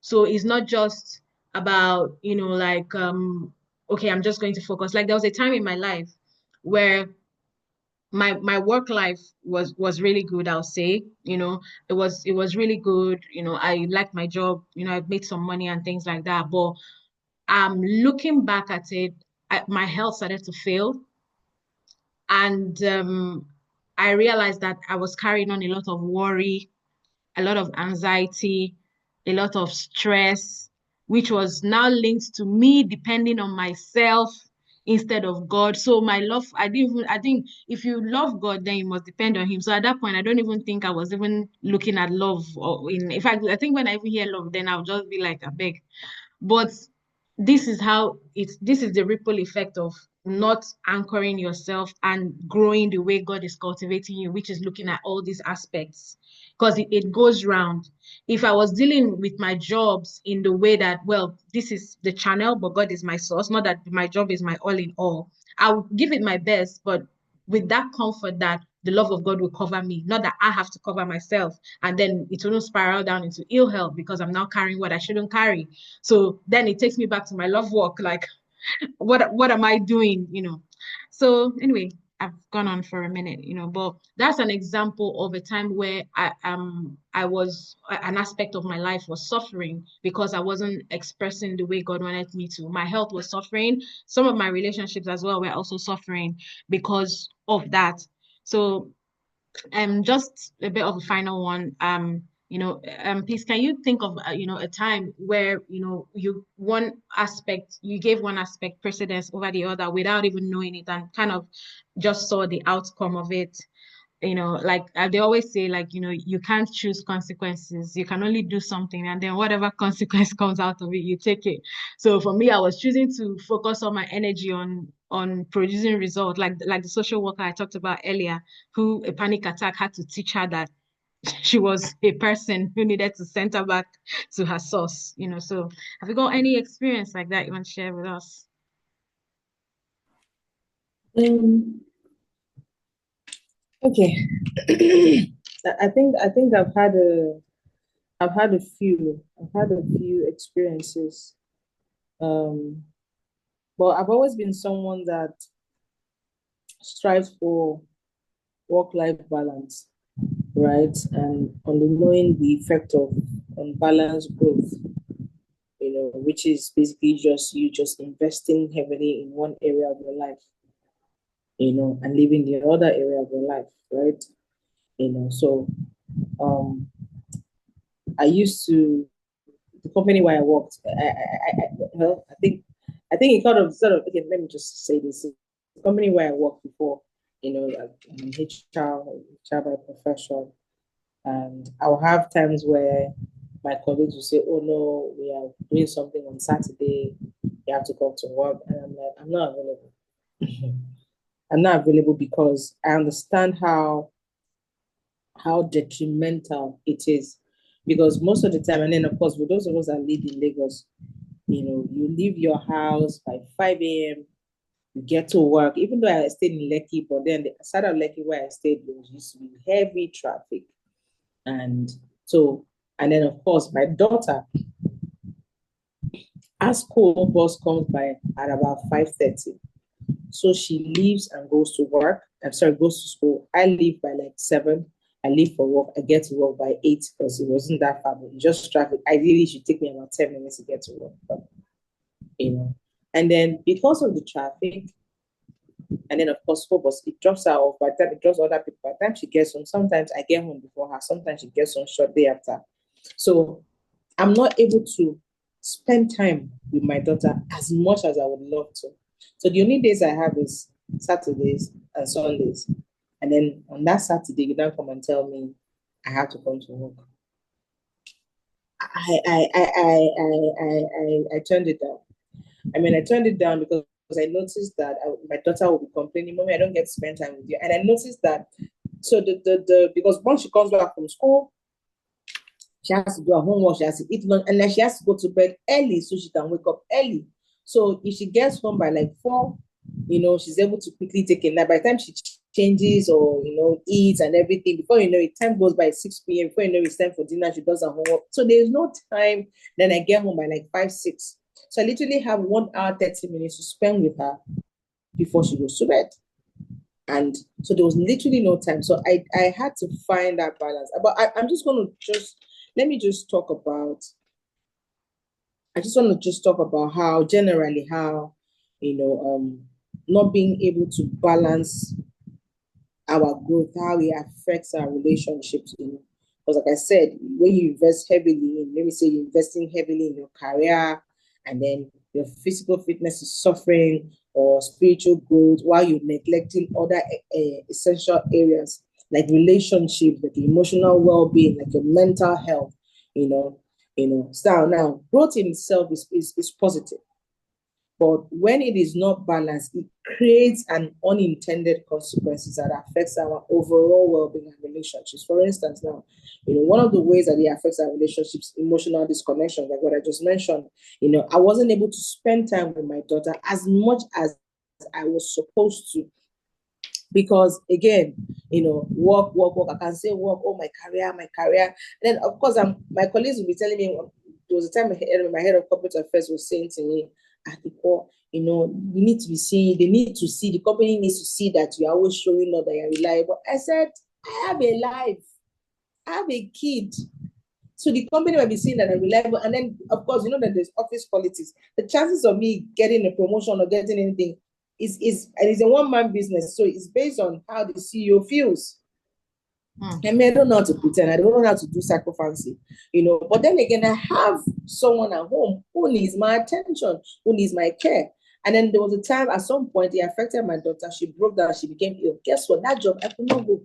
Speaker 1: So it's not just about, okay, I'm just going to focus. Like there was a time in my life where my work life was really good, I'll say. It was really good. I liked my job, I made some money and things like that. But looking back at it, my health started to fail. And I realized that I was carrying on a lot of worry, a lot of anxiety, a lot of stress, which was now linked to me depending on myself instead of God. So my love, I think if you love God, then you must depend on Him. So at that point, I don't even think I was even looking at love. Or in fact, I think when I even hear love, then I'll just be like, I beg. But this is the ripple effect of not anchoring yourself and growing the way God is cultivating you, which is looking at all these aspects, because it goes round. If I was dealing with my jobs in the way that, well, this is the channel, but God is my source, not that my job is my all in all, I'll give it my best, but with that comfort that the love of God will cover me, not that I have to cover myself. And then it will spiral down into ill health because I'm now carrying what I shouldn't carry. So then it takes me back to my love walk. Like, what am I doing? So anyway, I've gone on for a minute, but that's an example of a time where I was, an aspect of my life was suffering because I wasn't expressing the way God wanted me to. My health was suffering. Some of my relationships as well were also suffering because of that. So just a bit of a final one. Please, can you think of a time where you gave one aspect precedence over the other without even knowing it, and kind of just saw the outcome of it? Like they always say, like, you can't choose consequences. You can only do something, and then whatever consequence comes out of it, you take it. So for me, I was choosing to focus all my energy on producing results, like the social worker I talked about earlier, who a panic attack had to teach her that she was a person who needed to center back to her source. So have you got any experience like that you want to share with us?
Speaker 4: Okay. I think I've had a few experiences. Um, but I've always been someone that strives for work-life balance, right? And on the knowing the effect of unbalanced growth, which is basically just you just investing heavily in one area of your life, and leaving the other area of your life, right? So um I used to the company where I worked, well, I think it kind of sort of okay. Let me just say this: the company where I worked before, I'm an HR by profession, and I'll have times where my colleagues will say, "Oh no, we are doing something on Saturday. You have to come to work," and I'm like, "I'm not available." I'm not available because I understand how detrimental it is. Because most of the time, and then of course, for those of us that live in Lagos, you leave your house by 5 a.m., you get to work, even though I stayed in Lekki, but then the side of Lekki where I stayed, there used to be heavy traffic. And so, and then of course, my daughter, our school bus comes by at about 5:30. So she leaves and goes to work. I'm sorry, goes to school. I leave by like 7. I leave for work. I get to work by 8 because it wasn't that far, but just traffic. Ideally, it should take me about 10 minutes to get to work. But, you know. And then because of the traffic, and then of course, school bus, it drops her off. By the time it drops other people, by the time she gets home, sometimes I get home before her, sometimes she gets home shortly after. So I'm not able to spend time with my daughter as much as I would love to. So the only days I have is Saturdays and Sundays. And then on that Saturday, you don't come and tell me I have to come to work. I turned it down. I mean, I turned it down because I noticed that my daughter will be complaining, "Mommy, I don't get to spend time with you." And I noticed that, so because once she comes back from school, she has to do her homework, she has to eat lunch, and then she has to go to bed early so she can wake up early. So if she gets home by like 4, she's able to quickly take a nap. By the time she changes or, eats and everything, before you know it, time goes by 6 p.m. Before you know it's time for dinner, she does her homework. So there's no time. Then I get home by like 5, 6. So I literally have 1 hour, 30 minutes to spend with her before she goes to bed. And so there was literally no time. So I had to find that balance. But I'm just going to let me just talk about, I just want to just talk about how generally how, not being able to balance our growth, how it affects our relationships, Because like I said, when you invest heavily in, let me say you're investing heavily in your career, and then your physical fitness is suffering, or spiritual growth, while you're neglecting other essential areas like relationships, like emotional well-being, like your mental health, you know, So now growth in itself is positive. But when it is not balanced, it creates an unintended consequences that affects our overall well-being and relationships. For instance, now, one of the ways that it affects our relationships, emotional disconnection, like what I just mentioned, I wasn't able to spend time with my daughter as much as I was supposed to. Because again, work, work, work. I can say work, oh, my career, my career. And then of course, my colleagues will be telling me, there was a time my head of corporate affairs was saying to me at the core, you need to be seen, they need to see, the company needs to see that you are always showing up, that you're reliable. I said, I have a life, I have a kid. So the company might be seeing that I'm reliable. And then, of course, that there's office politics. The chances of me getting a promotion or getting anything is and it's a one-man business. So it's based on how the CEO feels. I mean, I don't know how to pretend. I don't know how to do sacrifice, But then again, I have someone at home who needs my attention, who needs my care. And then there was a time at some point it affected my daughter. She broke down. She became ill. Guess what? That job, I could not go.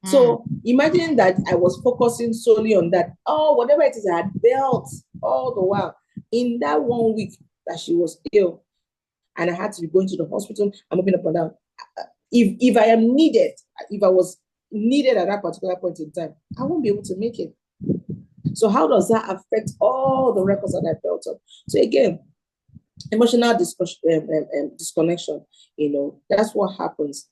Speaker 4: So imagine that I was focusing solely on that. Oh, whatever it is, I had built all the while. In that 1 week that she was ill, and I had to be going to the hospital, I'm moving up and down. If I am needed, if I was needed at that particular point in time, I won't be able to make it. So how does that affect all the records that I built up? So again, Emotional disconnection, that's what happens,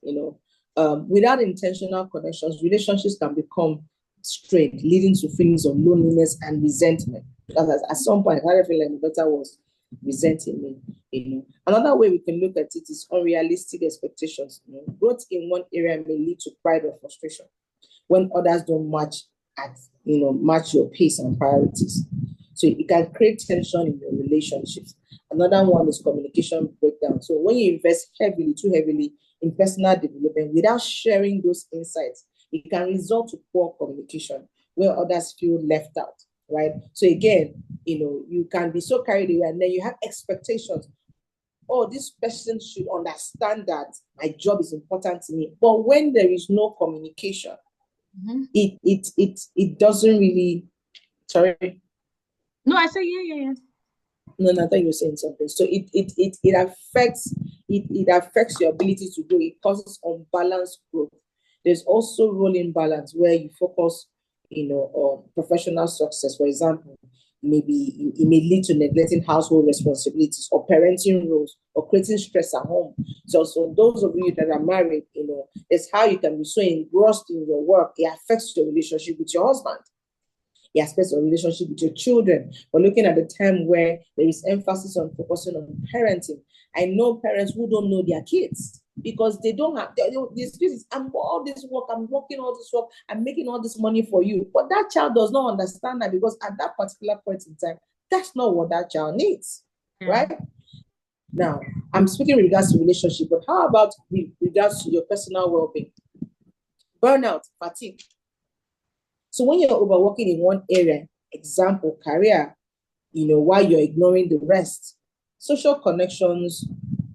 Speaker 4: without intentional connections, relationships can become strained, leading to feelings of loneliness and resentment. Because at some point, I feel like my daughter was resenting me. Another way we can look at it is unrealistic expectations. Growth in one area may lead to pride or frustration when others don't match your pace and priorities. So it can create tension in your relationships. Another one is communication breakdown. So when you invest too heavily in personal development without sharing those insights, it can result to poor communication where others feel left out, right? So again, you can be so carried away and then you have expectations. Oh, this person should understand that my job is important to me. But when there is no communication, it doesn't really. Sorry.
Speaker 1: No, I say yeah.
Speaker 4: No, I thought you were saying something. So it affects your ability to grow. It causes unbalanced growth. There's also role imbalance where you focus, on professional success. For example, maybe it may lead to neglecting household responsibilities or parenting roles or creating stress at home. So those of you that are married, it's how you can be so engrossed in your work. It affects your relationship with your husband. It affects your relationship with your children. We're looking at the time where there is emphasis on focusing on parenting. I know parents who don't know their kids because they don't have this excuses. I'm all this work, I'm working all this work, I'm making all this money for you. But that child does not understand that because at that particular point in time, that's not what that child needs, right? Now, I'm speaking with regards to relationship, but how about with regards to your personal well-being? Burnout, fatigue. So when you're overworking in one area, example, career, while you're ignoring the rest, social connections,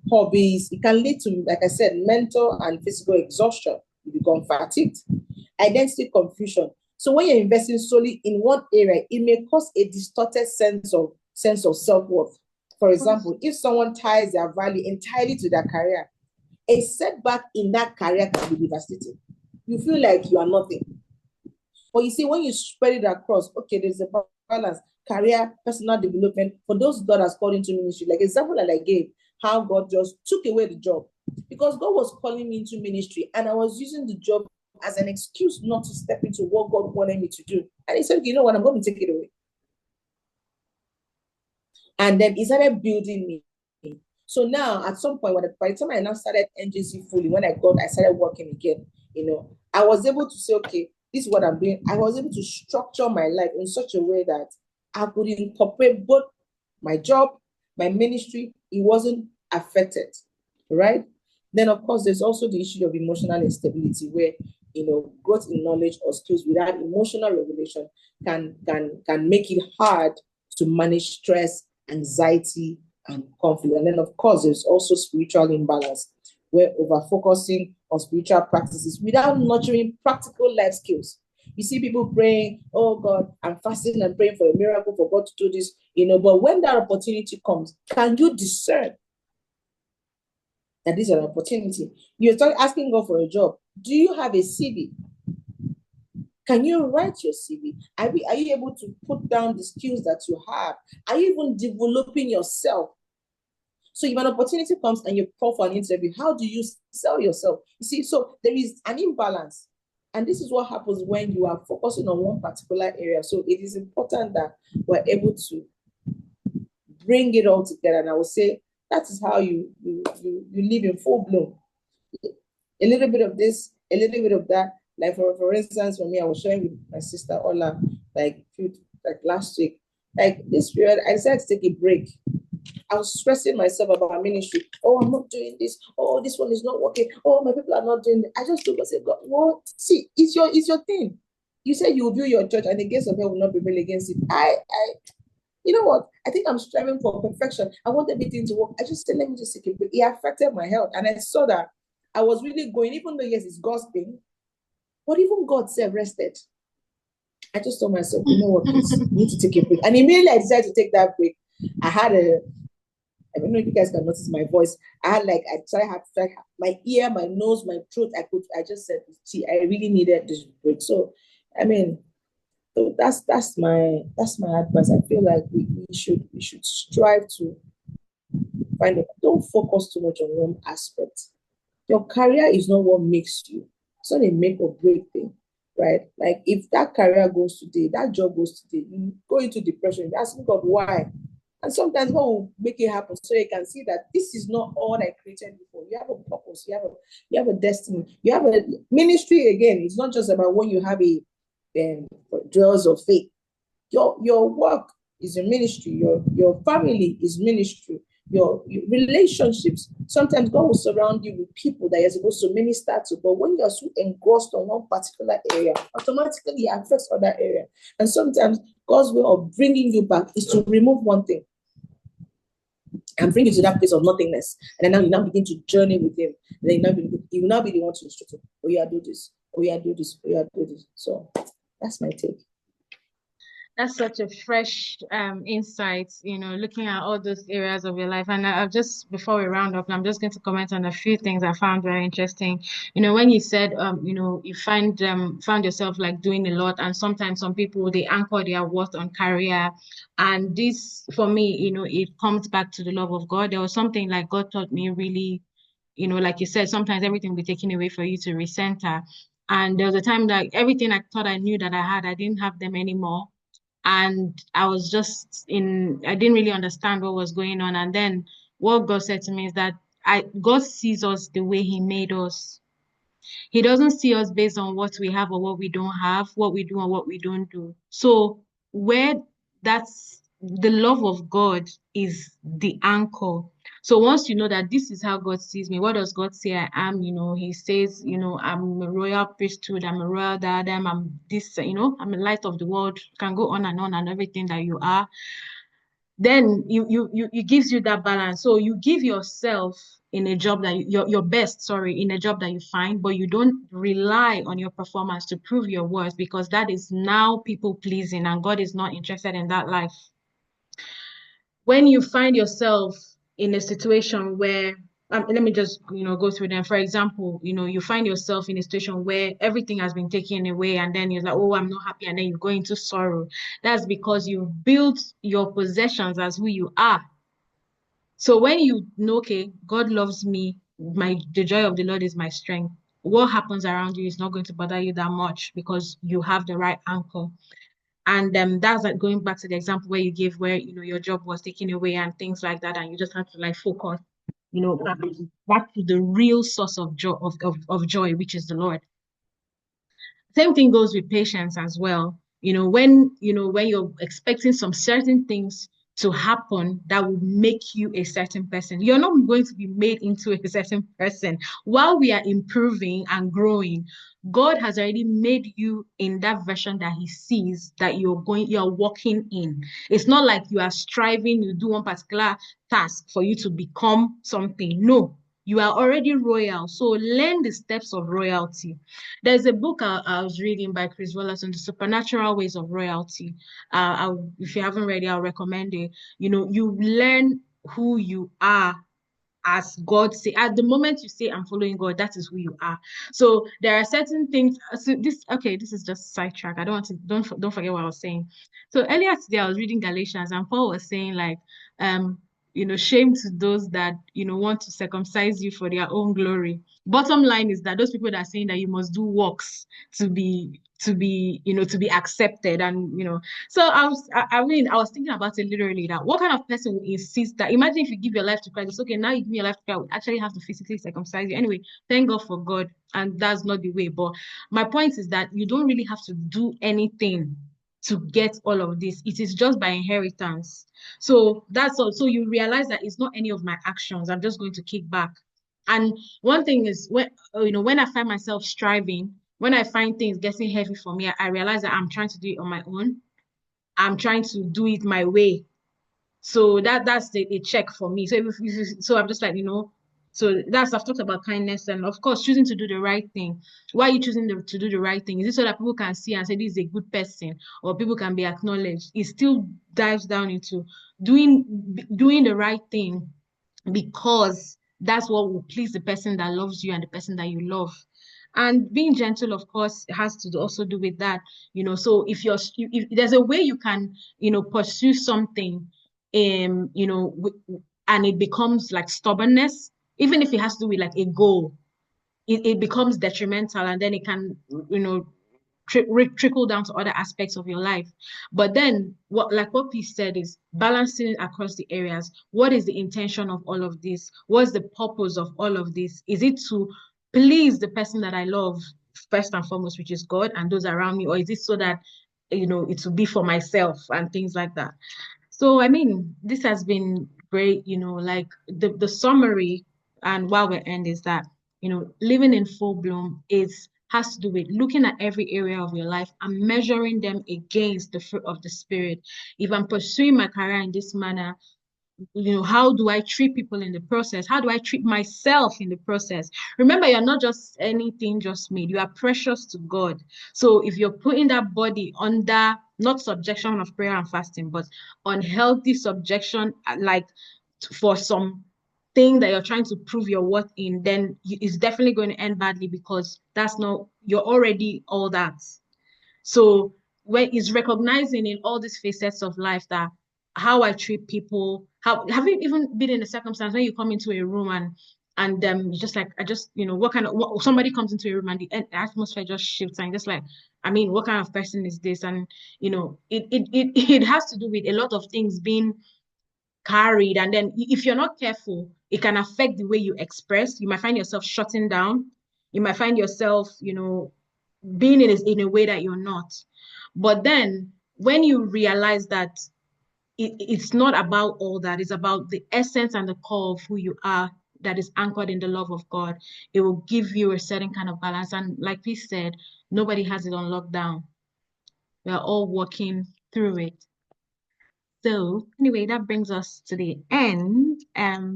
Speaker 4: hobbies, it can lead to, like I said, mental and physical exhaustion. You become fatigued. Identity confusion. So when you're investing solely in one area, it may cause a distorted sense of self-worth. For example, if someone ties their value entirely to their career, a setback in that career can be devastating. You feel like you are nothing. But you see, when you spread it across, okay, there's a balance, career, personal development. For those God has called into ministry, like example that I gave, how God just took away the job. Because God was calling me into ministry and I was using the job as an excuse not to step into what God wanted me to do. And he said, you know what, I'm going to take it away. And then he started building me. So now, at some point, by the time I now started NJC fully, when I started working again, I was able to say, okay, this is what I'm doing. I was able to structure my life in such a way that I could incorporate both my job, my ministry. It wasn't affected, right? Then, of course, there's also the issue of emotional instability where, growth in knowledge or skills without emotional regulation can make it hard to manage stress, anxiety, and conflict. And then, of course, there's also spiritual imbalance where over-focusing on spiritual practices without nurturing practical life skills. You see people praying, oh God, I'm fasting and praying for a miracle for God to do this, but when that opportunity comes, can you discern that this is an opportunity? You start asking God for a job. Do you have a CV? Can you write your CV? Are you able to put down the skills that you have? Are you even developing yourself? So if an opportunity comes and you call for an interview, how do you sell yourself? You see, so there is an imbalance. And this is what happens when you are focusing on one particular area. So it is important that we're able to bring it all together. And I would say that is how you live in full bloom. A little bit of this, a little bit of that. Like for instance, for me, I was sharing with my sister Ola like last week. Like this period, I decided to take a break. I was stressing myself about ministry. Oh, I'm not doing this. Oh, this one is not working. Oh, my people are not doing it. I just told myself, God, what? See, it's your thing. You said you will build your church and the gates of hell will not prevail against it. You know what? I think I'm striving for perfection. I want everything to work. I just said, let me just take a break. It affected my health. And I saw that I was really going, even though, yes, it's God's thing, but even God said rested. I just told myself, you know what, please, you need to take a break. And immediately I decided to take that break. I don't know if you guys can notice my voice. I had my ear, my nose, my throat. I just said, see, I really needed this break. So, so that's my advice. I feel like we should strive to find it. Don't focus too much on one aspect. Your career is not what makes you. It's not a make or break thing, right? Like if that career goes today, that job goes today, you go into depression, you're asking God why. And sometimes God will make it happen so you can see that this is not all I created before. You have a purpose, you have a destiny, you have a ministry again. It's not just about when you have a dwells of faith. Your work is a ministry, your family is ministry, your relationships. Sometimes God will surround you with people that you're supposed to minister to, but when you're so engrossed on one particular area, automatically it affects other area. And sometimes God's way of bringing you back is to remove one thing and bring you to that place of nothingness. And then now you now begin to journey with him. And then you will now be the one to instruct him. Oh yeah, do this. Oh yeah, do this. Oh yeah, do this. So that's my take.
Speaker 1: That's such a fresh insight, looking at all those areas of your life. And I've just, before we round up, I'm just going to comment on a few things I found very interesting. When you said, you found yourself like doing a lot, and sometimes some people, they anchor their worth on career. And this, for me, it comes back to the love of God. There was something like God taught me really, like you said, sometimes everything will be taken away for you to recenter. And there was a time that everything I thought I knew that I had, I didn't have them anymore. And I didn't really understand what was going on. And then what God said to me is that God sees us the way he made us. He doesn't see us based on what we have or what we don't have, what we do or what we don't do. So where that's the love of God is the anchor. So once you know that this is how God sees me, what does God say I am? He says, I'm a royal priesthood, I'm a royal diadem, I'm this, I'm a light of the world, can go on and everything that you are. Then it gives you that balance. So you give yourself in a job that your best, sorry, in a job that you find, but you don't rely on your performance to prove your worth, because that is now people pleasing, and God is not interested in that life. When you find yourself in a situation where let me just go through them. For example, you find yourself in a situation where everything has been taken away, and then you're like, oh, I'm not happy, and then you go into sorrow. That's because you've built your possessions as who you are. So when you know, okay, God loves me, the joy of the Lord is my strength, what happens around you is not going to bother you that much, because you have the right anchor. And that's like going back to the example where you gave, where your job was taken away and things like that, and you just have to like focus, back to the real source of joy, of joy, which is the Lord. Same thing goes with patience as well. When you're expecting some certain things to happen that will make you a certain person, you're not going to be made into a certain person. While we are improving and growing, God has already made you in that version that he sees that you're walking in. It's not like you are striving, you do one particular task for you to become something. No, you are already royal. So learn the steps of royalty. There's a book I was reading by Chris Wallace on the supernatural ways of royalty. If you haven't read it, I'll recommend it. You learn who you are as God say. At the moment you say I'm following God, that is who you are. So there are certain things. So this is just sidetrack. I don't want to don't forget what I was saying. So earlier today I was reading Galatians, and Paul was saying like shame to those that want to circumcise you for their own glory. Bottom line is that those people that are saying that you must do works to be to be accepted, and so I was thinking about it literally, that what kind of person would insist that, imagine if you give your life to Christ, it's okay, now you give me your life to Christ, we actually have to physically circumcise you. Anyway, thank God for God, and that's not the way. But my point is that you don't really have to do anything to get all of this. It is just by inheritance. So that's all. So you realize that it's not any of my actions. I'm just going to kick back. And one thing is, when I find myself striving, when I find things getting heavy for me, I realize that I'm trying to do it on my own. I'm trying to do it my way. So that's a check for me. So I'm just like, so I've talked about kindness, and of course choosing to do the right thing. Why are you choosing to do the right thing? Is it so that people can see and say this is a good person, or people can be acknowledged? It still dives down into doing the right thing, because that's what will please the person that loves you and the person that you love. And being gentle, of course, has to also do with that. So if there's a way you can pursue something, and it becomes like stubbornness, even if it has to do with like a goal, it becomes detrimental, and then it can, you know, trickle down to other aspects of your life. But then what Peace said is balancing it across the areas. What is the intention of all of this? What's the purpose of all of this? Is it to please the person that I love first and foremost, which is God and those around me, or is it so that, you know, it will be for myself and things like that? So, I mean, this has been great, you know, like the summary and while we end is that, you know, living in full bloom is has to do with looking at every area of your life and measuring them against the fruit of the spirit. If I'm pursuing my career in this manner, you know, how do I treat people in the process? How do I treat myself in the process? Remember, you're not just anything just made. You are precious to God. So if you're putting that body under not subjection of prayer and fasting, but unhealthy subjection, like for some thing that you're trying to prove your worth in, then it's definitely going to end badly, because that's not, you're already all that. So when it's recognizing in all these facets of life that how I treat people, how have you even been in a circumstance when you come into a room and just like, I just, you know, somebody comes into a room and the atmosphere just shifts, and just like, I mean, what kind of person is this? And you know, it has to do with a lot of things being carried, and then if you're not careful, it can affect the way you express. You might find yourself shutting down. You might find yourself, you know, being in a way that you're not. But then when you realize that it's not about all that, it's about the essence and the core of who you are, that is anchored in the love of God, it will give you a certain kind of balance. And like we said, nobody has it on lockdown. We are all working through it. So anyway, that brings us to the end.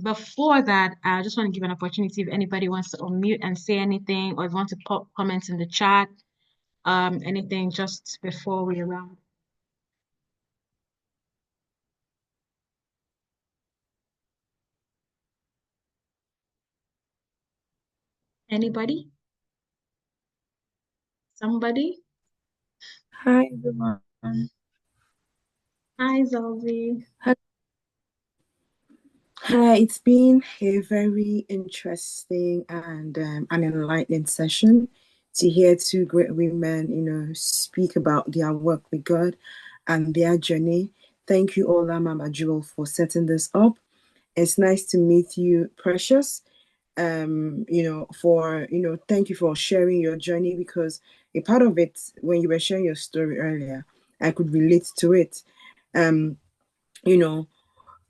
Speaker 1: Before that, I just want to give an opportunity if anybody wants to unmute and say anything, or if you want to pop comments in the chat, anything just before we round. Anybody? Somebody?
Speaker 5: Hi everyone.
Speaker 1: Hi, Zolvi.
Speaker 5: Hi, it's been a very interesting and an enlightening session to hear two great women, speak about their work with God and their journey. Thank you, Ola Mama Jewel, for setting this up. It's nice to meet you, Precious. Thank you for sharing your journey, because a part of it, when you were sharing your story earlier, I could relate to it. Um, you know,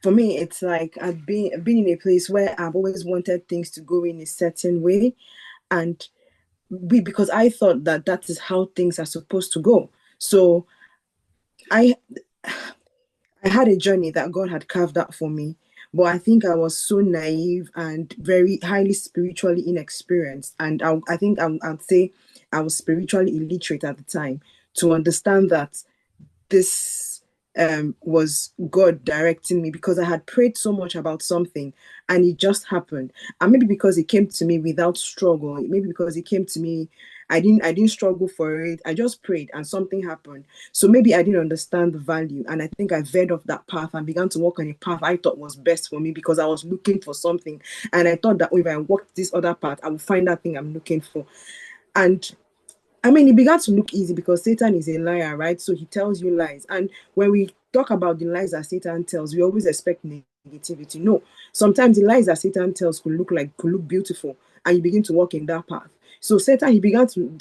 Speaker 5: for me, it's like I've been in a place where I've always wanted things to go in a certain way, and because I thought that that is how things are supposed to go. So I I had a journey that God had carved out for me, but I think I was so naive and very highly spiritually inexperienced, and I think I'd say I was spiritually illiterate at the time to understand that this was God directing me, because I had prayed so much about something and it just happened. And maybe because it came to me without struggle, maybe because it came to me, I didn't struggle for it. I just prayed and something happened. So maybe I didn't understand the value. And I think I veered off that path and began to walk on a path I thought was best for me, because I was looking for something. And I thought that if I walked this other path, I would find that thing I'm looking for. And I mean, it began to look easy because Satan is a liar, right? So he tells you lies. And when we talk about the lies that Satan tells, we always expect negativity. No, sometimes the lies that Satan tells could look beautiful, and you begin to walk in that path. So Satan, he began to.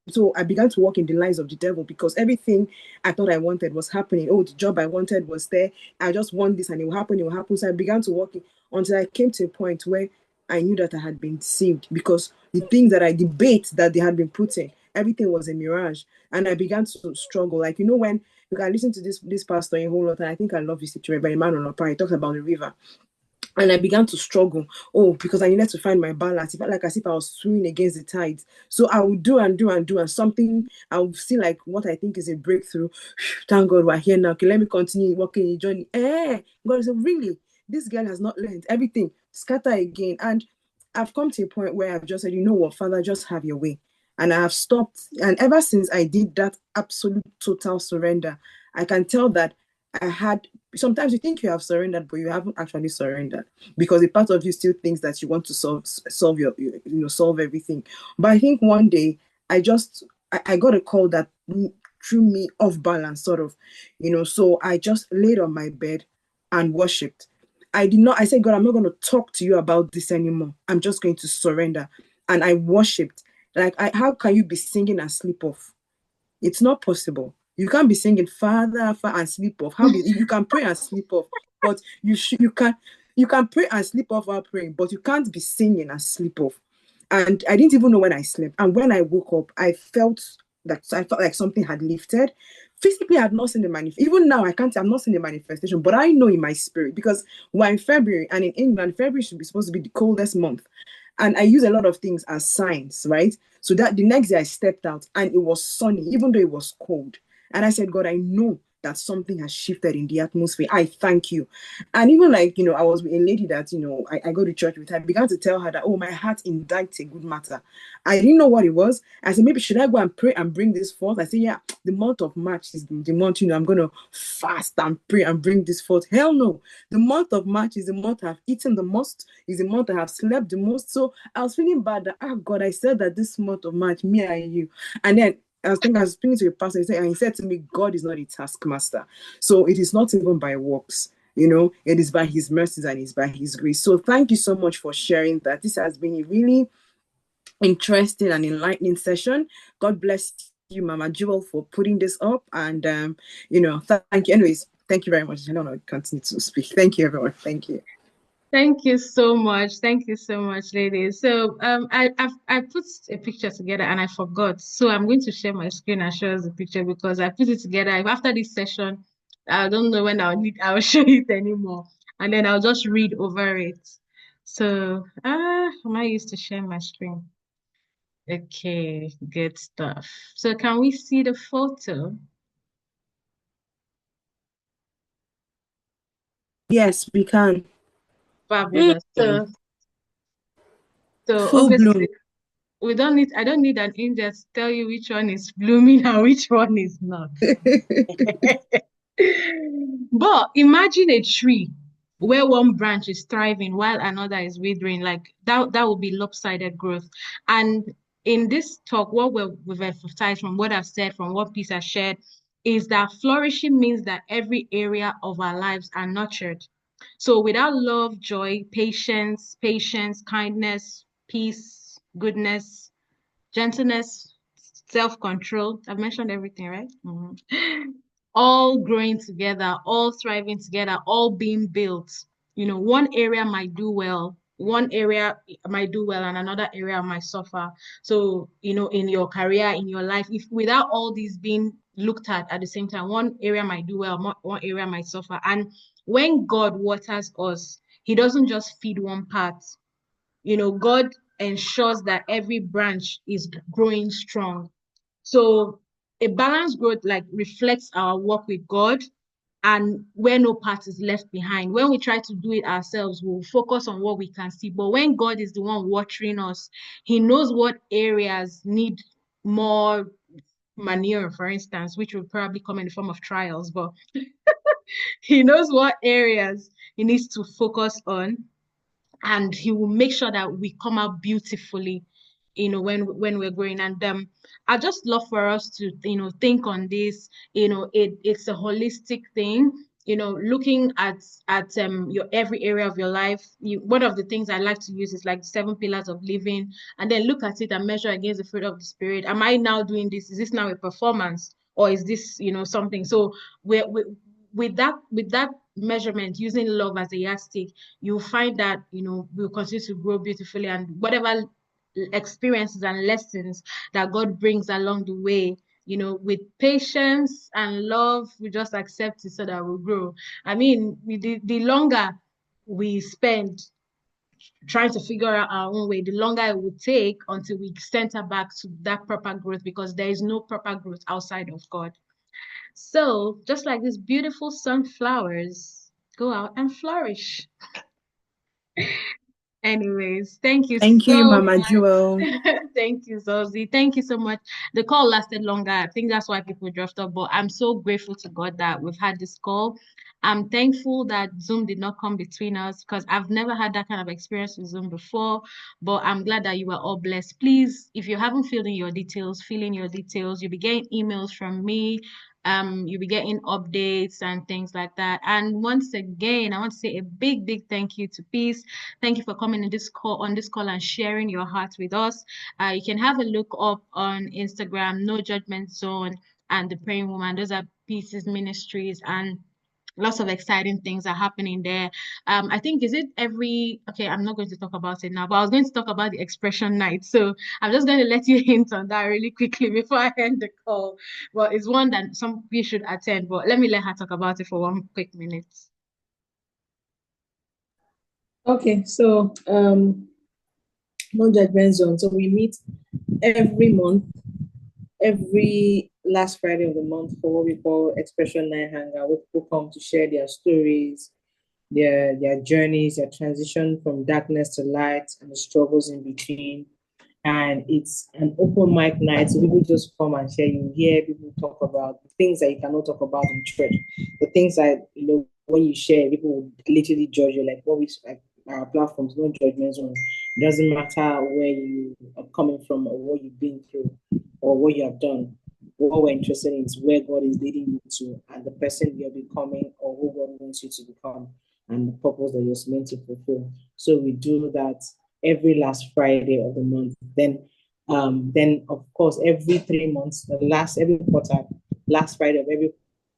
Speaker 5: So I began to walk in the lies of the devil, because everything I thought I wanted was happening. Oh, the job I wanted was there. I just want this, and it will happen. It will happen. So I began to walk in, until I came to a point where I knew that I had been deceived, because the things that I debate that they had been putting, everything was a mirage. And I began to struggle. Like, when you can listen to this pastor a whole lot, and I think I love this situation, but Emmanuel Opa, he talks about the river. And I began to struggle. Oh, because I needed to find my balance. It felt like as if I was swimming against the tides. So I would do and do and do, and something, I would see like what I think is a breakthrough. Thank God we're here now. Okay, let me continue walking the journey. God said, really? This girl has not learned everything. Scatter again. And I've come to a point where I've just said, you know what, Father, just have your way. And I have stopped. And ever since I did that absolute total surrender, I can tell that I had sometimes you think you have surrendered, but you haven't actually surrendered because a part of you still thinks that you want to solve solve everything. But I think one day I got a call that threw me off balance, sort of, So I just laid on my bed and worshipped. I said, God, I'm not going to talk to you about this anymore. I'm just going to surrender. And I worshipped. How can you be singing and sleep off? It's not possible. You can't be singing Father, Father and sleep off. You can pray and sleep off, but you can pray and sleep off while praying, but you can't be singing and sleep off. And I didn't even know when I slept. And when I woke up, I felt like something had lifted. Physically, I had not seen the manifestation. Even now, I'm not seeing the manifestation, but I know in my spirit because we're in February, and in England, February should be supposed to be the coldest month. And I use a lot of things as signs, right? So that the next day I stepped out and it was sunny, even though it was cold. And I said, God, I know that something has shifted in the atmosphere. I thank you. And even I was with a lady that, I go to church with her. I began to tell her that, oh, my heart indicts a good matter. I didn't know what it was. I said, maybe should I go and pray and bring this forth? I said, yeah, the month of March is the month, I'm going to fast and pray and bring this forth. Hell no. The month of March is the month I've eaten the most, is the month I have slept the most. So I was feeling bad that, God, I said that this month of March, me and you. And then I was speaking to a pastor, and he said to me, God is not a taskmaster. So it is not even by works. It is by his mercies and it's by his grace. So thank you so much for sharing that. This has been a really interesting and enlightening session. God bless you, Mama Jewel, for putting this up. And, thank you. Anyways, thank you very much. I don't know, continue to speak. Thank you, everyone. Thank you.
Speaker 1: Thank you so much. Thank you so much, ladies. So I put a picture together and I forgot. So I'm going to share my screen and show us the picture because I put it together. After this session, I don't know when I'll show it anymore. And then I'll just read over it. So am I used to share my screen? Okay, good stuff. So can we see the photo?
Speaker 5: Yes, we can.
Speaker 1: Fabulous.
Speaker 5: Mm.
Speaker 1: So
Speaker 5: Full bloom.
Speaker 1: obviously I don't need an angel to tell you which one is blooming and which one is not. But imagine a tree where one branch is thriving while another is withering. Like that would be lopsided growth. And in this talk, what we've emphasized from what I've said, from what Peace has shared, is that flourishing means that every area of our lives are nurtured. So without love, joy, patience, kindness, peace, goodness, gentleness, self-control. I've mentioned everything, right? All growing together, all thriving together, all being built. One area might do well, and another area might suffer. So, in your career, in your life, if without all these being looked at the same time, one area might do well, one area might suffer. And when God waters us, He doesn't just feed one part. God ensures that every branch is growing strong. So a balanced growth like reflects our work with God and where no part is left behind. When we try to do it ourselves, we'll focus on what we can see. But when God is the one watering us, He knows what areas need more manure, for instance, which will probably come in the form of trials, but He knows what areas He needs to focus on, and He will make sure that we come out beautifully, when we're growing. And I just love for us to think on this. It's a holistic thing, looking at your every area of your life. One of the things I like to use is like the 7 pillars of living, and then look at it and measure against the fruit of the spirit. Am I now doing this? Is this now a performance, or is this something? So we with that measurement, using love as a yardstick, you'll find that we'll continue to grow beautifully, and whatever experiences and lessons that God brings along the way, with patience and love, we just accept it so that we'll grow. I mean, the longer we spend trying to figure out our own way, the longer it would take until we center back to that proper growth, because there is no proper growth outside of God. So just like these beautiful sunflowers, go out and flourish. Anyways, thank you
Speaker 5: Thank you,
Speaker 1: so
Speaker 5: Mama Jewel.
Speaker 1: Thank you, Zosie. Thank you so much. The call lasted longer. I think that's why people dropped off, but I'm so grateful to God that we've had this call. I'm thankful that Zoom did not come between us because I've never had that kind of experience with Zoom before, but I'm glad that you were all blessed. Please, if you haven't filled in your details, fill in your details. You'll be getting emails from me. You'll be getting updates and things like that. And once again, I want to say a big, big thank you to Peace. Thank you for coming in this call on this call and sharing your heart with us. You can have a look up on Instagram, No Judgment Zone and The Praying Woman. Those are Pieces Ministries, and lots of exciting things are happening there. I think is it every okay, I'm not going to talk about it now, but I was going to talk about the expression night. So I'm just going to let you hint on that really quickly before I end the call. Well, it's one that some people should attend, but let me let her talk about it for one quick minute.
Speaker 4: Okay, so no judgment zone. So we meet every month, every last Friday of the month for what we call Expression Night Hangout, where people come to share their stories, their journeys, their transition from darkness to light, and the struggles in between. And it's an open mic night, so people just come and share. You hear people talk about the things that you cannot talk about in church, the things that when you share, people will literally judge you. Like what we like our platforms, no judgment zone. It doesn't matter where you are coming from or what you've been through or what you have done. What we're interested in is where God is leading you to and the person you're becoming or who God wants you to become and the purpose that you're meant to fulfill. So we do that every last Friday of the month. Then of course every 3 months, every quarter, last Friday of every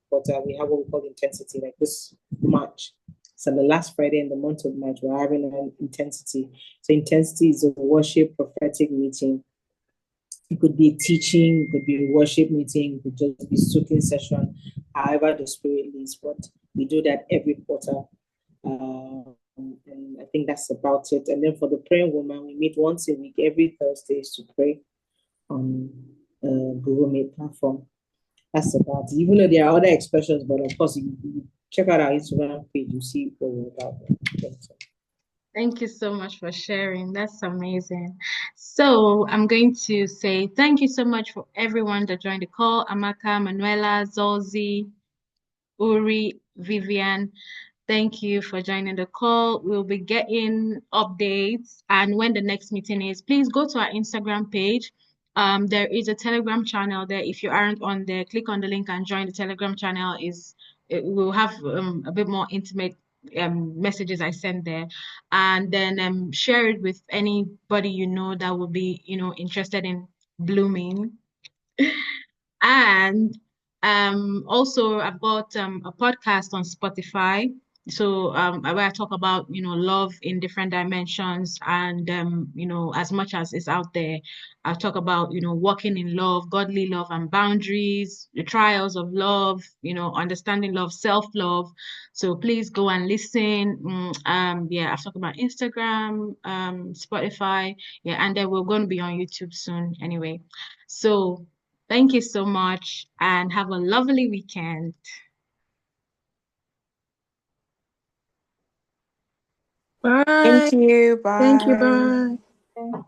Speaker 4: quarter, we have what we call intensity, like this March. So the last Friday in the month of March, we're having an intensity. So intensity is a worship prophetic meeting. It could be a teaching, it could be a worship meeting, it could just be soaking session, however the spirit leads. But we do that every quarter. And I think that's about it. And then for the praying woman, we meet once a week, every Thursdays to pray on Google Meet platform. That's about it. Even though there are other expressions, but of course, if you check out our Instagram page, you see what we're about.
Speaker 1: Thank you so much for sharing. That's amazing. So I'm going to say thank you so much for everyone that joined the call. Amaka, Manuela, Zolzi, Uri, Vivian. Thank you for joining the call. We'll be getting updates. And when the next meeting is, please go to our Instagram page. There is a Telegram channel there. If you aren't on there, click on the link and join the Telegram channel. It will have a bit more intimate messages I send there, and then share it with anybody you know that will be interested in blooming. And also I've got a podcast on Spotify. So where I talk about, love in different dimensions and as much as it's out there, I talk about, walking in love, godly love and boundaries, the trials of love, understanding love, self-love. So please go and listen. Yeah, I've talked about Instagram, Spotify, yeah, and then we're going to be on YouTube soon anyway. So thank you so much and have a lovely weekend.
Speaker 5: Bye.
Speaker 3: Thank you.
Speaker 5: Thank you.
Speaker 3: Bye.
Speaker 5: Bye.